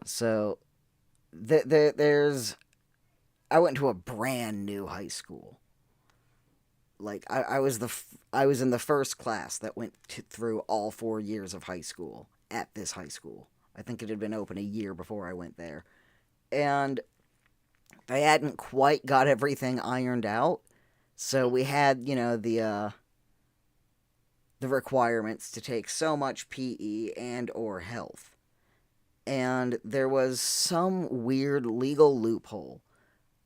So there's I went to a brand new high school. Like I was in the first class that went through all 4 years of high school at this high school. I think it had been open a year before I went there, and they hadn't quite got everything ironed out. So we had the requirements to take so much PE and or health, and there was some weird legal loophole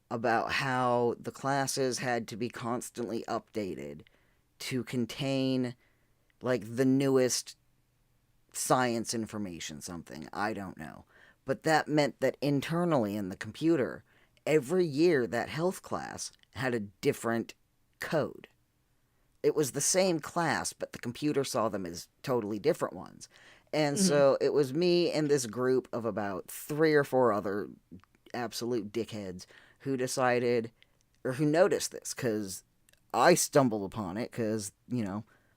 about how the classes had to be constantly updated to contain like the newest science information, something. I don't know. But that meant that internally in the computer, every year that health class had a different code. It was the same class, but the computer saw them as totally different ones. And so it was me and this group of about 3 or 4 other absolute dickheads who decided, or who noticed this, because I stumbled upon it, because,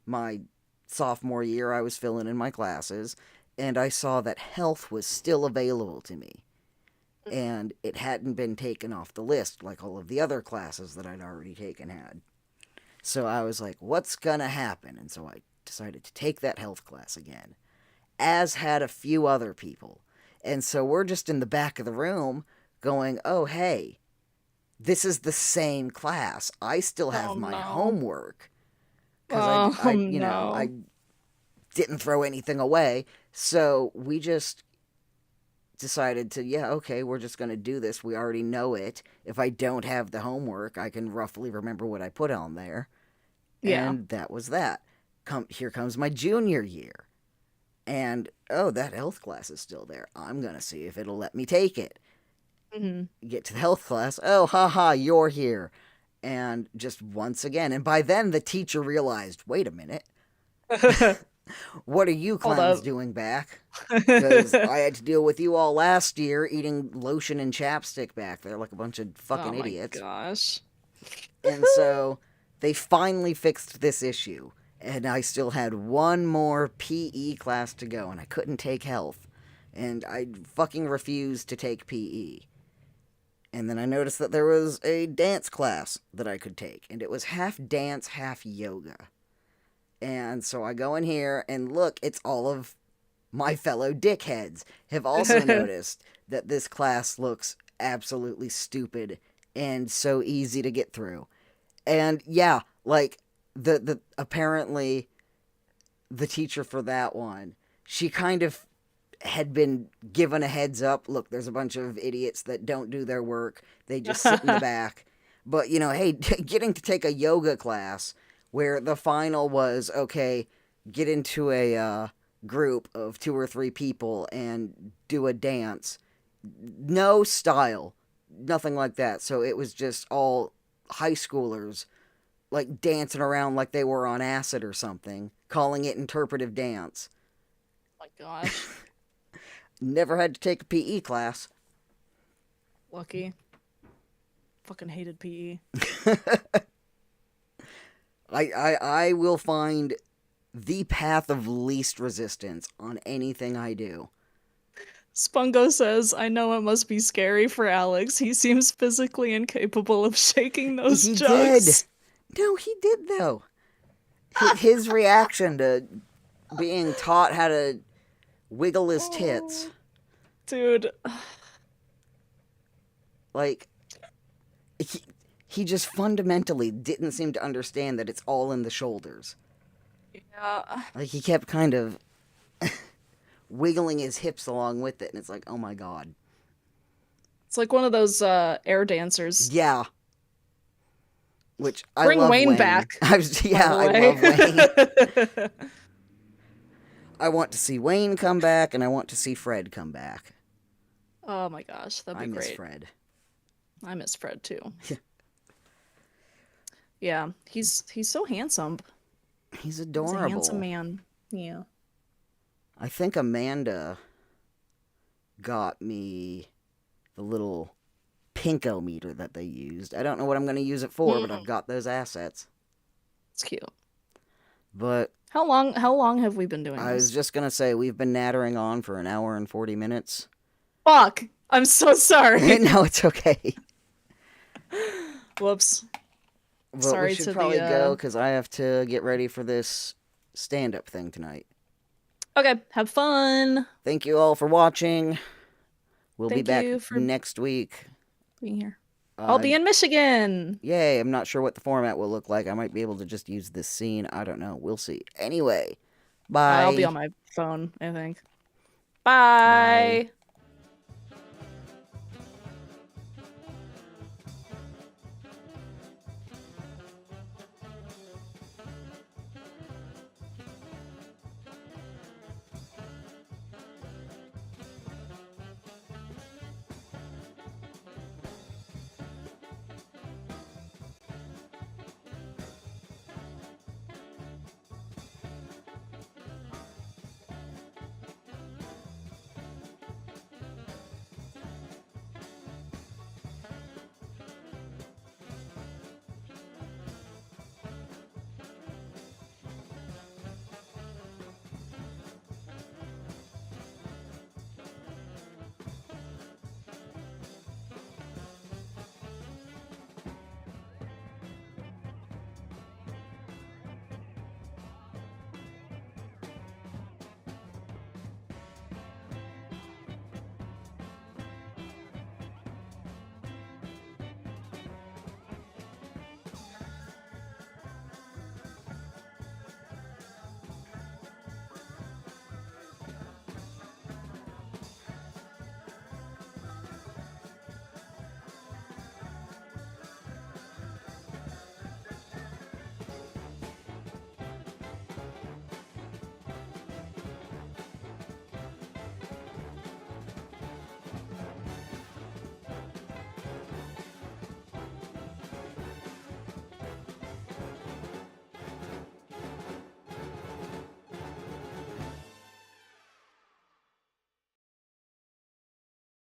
my sophomore year I was filling in my classes, and I saw that health was still available to me. And it hadn't been taken off the list like all of the other classes that I'd already taken had. So I was like, what's gonna happen? And so I decided to take that health class again, as had a few other people. And so we're just in the back of the room going, oh, hey, this is the same class. I still have my homework. Because I didn't throw anything away. So we just decided to, yeah, okay, we're just going to do this. We already know it. If I don't have the homework, I can roughly remember what I put on there. Yeah. And that was that. Here comes my junior year. And, oh, that health class is still there. I'm going to see if it'll let me take it. Get to the health class. Oh, haha, you're here. And just once again. And by then, the teacher realized, wait a minute. What are you clowns doing back? Because I had to deal with you all last year eating lotion and chapstick back there like a bunch of fucking idiots. Oh my gosh. And so they finally fixed this issue. And I still had one more PE class to go, and I couldn't take health. And I fucking refused to take PE. And then I noticed that there was a dance class that I could take, and it was half dance, half yoga. And so I go in here, and look, it's all of my fellow dickheads have also noticed that this class looks absolutely stupid and so easy to get through. And yeah, like, the apparently the teacher for that one, she kind of had been given a heads up. Look, there's a bunch of idiots that don't do their work. They just sit in the back. But, hey, getting to take a yoga class where the final was, okay, get into a group of 2 or 3 people and do a dance. No style. Nothing like that. So it was just all high schoolers like dancing around like they were on acid or something, calling it interpretive dance. Oh my gosh. Never had to take a PE class. Lucky. Fucking hated PE. I will find the path of least resistance on anything I do. Spungo says, I know it must be scary for Alex. He seems physically incapable of shaking those He jugs. did. No, he did, though. His reaction to being taught how to wiggle his tits. Dude. Like, he just fundamentally didn't seem to understand that it's all in the shoulders. Yeah. Like, he kept kind of wiggling his hips along with it, and it's like, oh my god. It's like one of those air dancers. Yeah. Which I Bring love Wayne back. I love Wayne. I want to see Wayne come back, and I want to see Fred come back. Oh my gosh, that'd be great. I miss Fred. I miss Fred too. Yeah, he's so handsome. He's adorable. He's a handsome man. Yeah. I think Amanda got me the little pinko meter that they used. I don't know what I'm going to use it for, but I've got those assets. It's cute. But how long have we been doing this? I was just going to say, we've been nattering on for an hour and 40 minutes. Fuck! I'm so sorry. No, it's okay. Whoops. But sorry we should to probably the, go, because I have to get ready for this stand-up thing tonight. Okay, have fun. Thank you all for watching. We'll be Thank back you for next week. being here. I'll be in Michigan. Yay, I'm not sure what the format will look like. I might be able to just use this scene. I don't know. We'll see. Anyway, bye. I'll be on my phone, I think. Bye.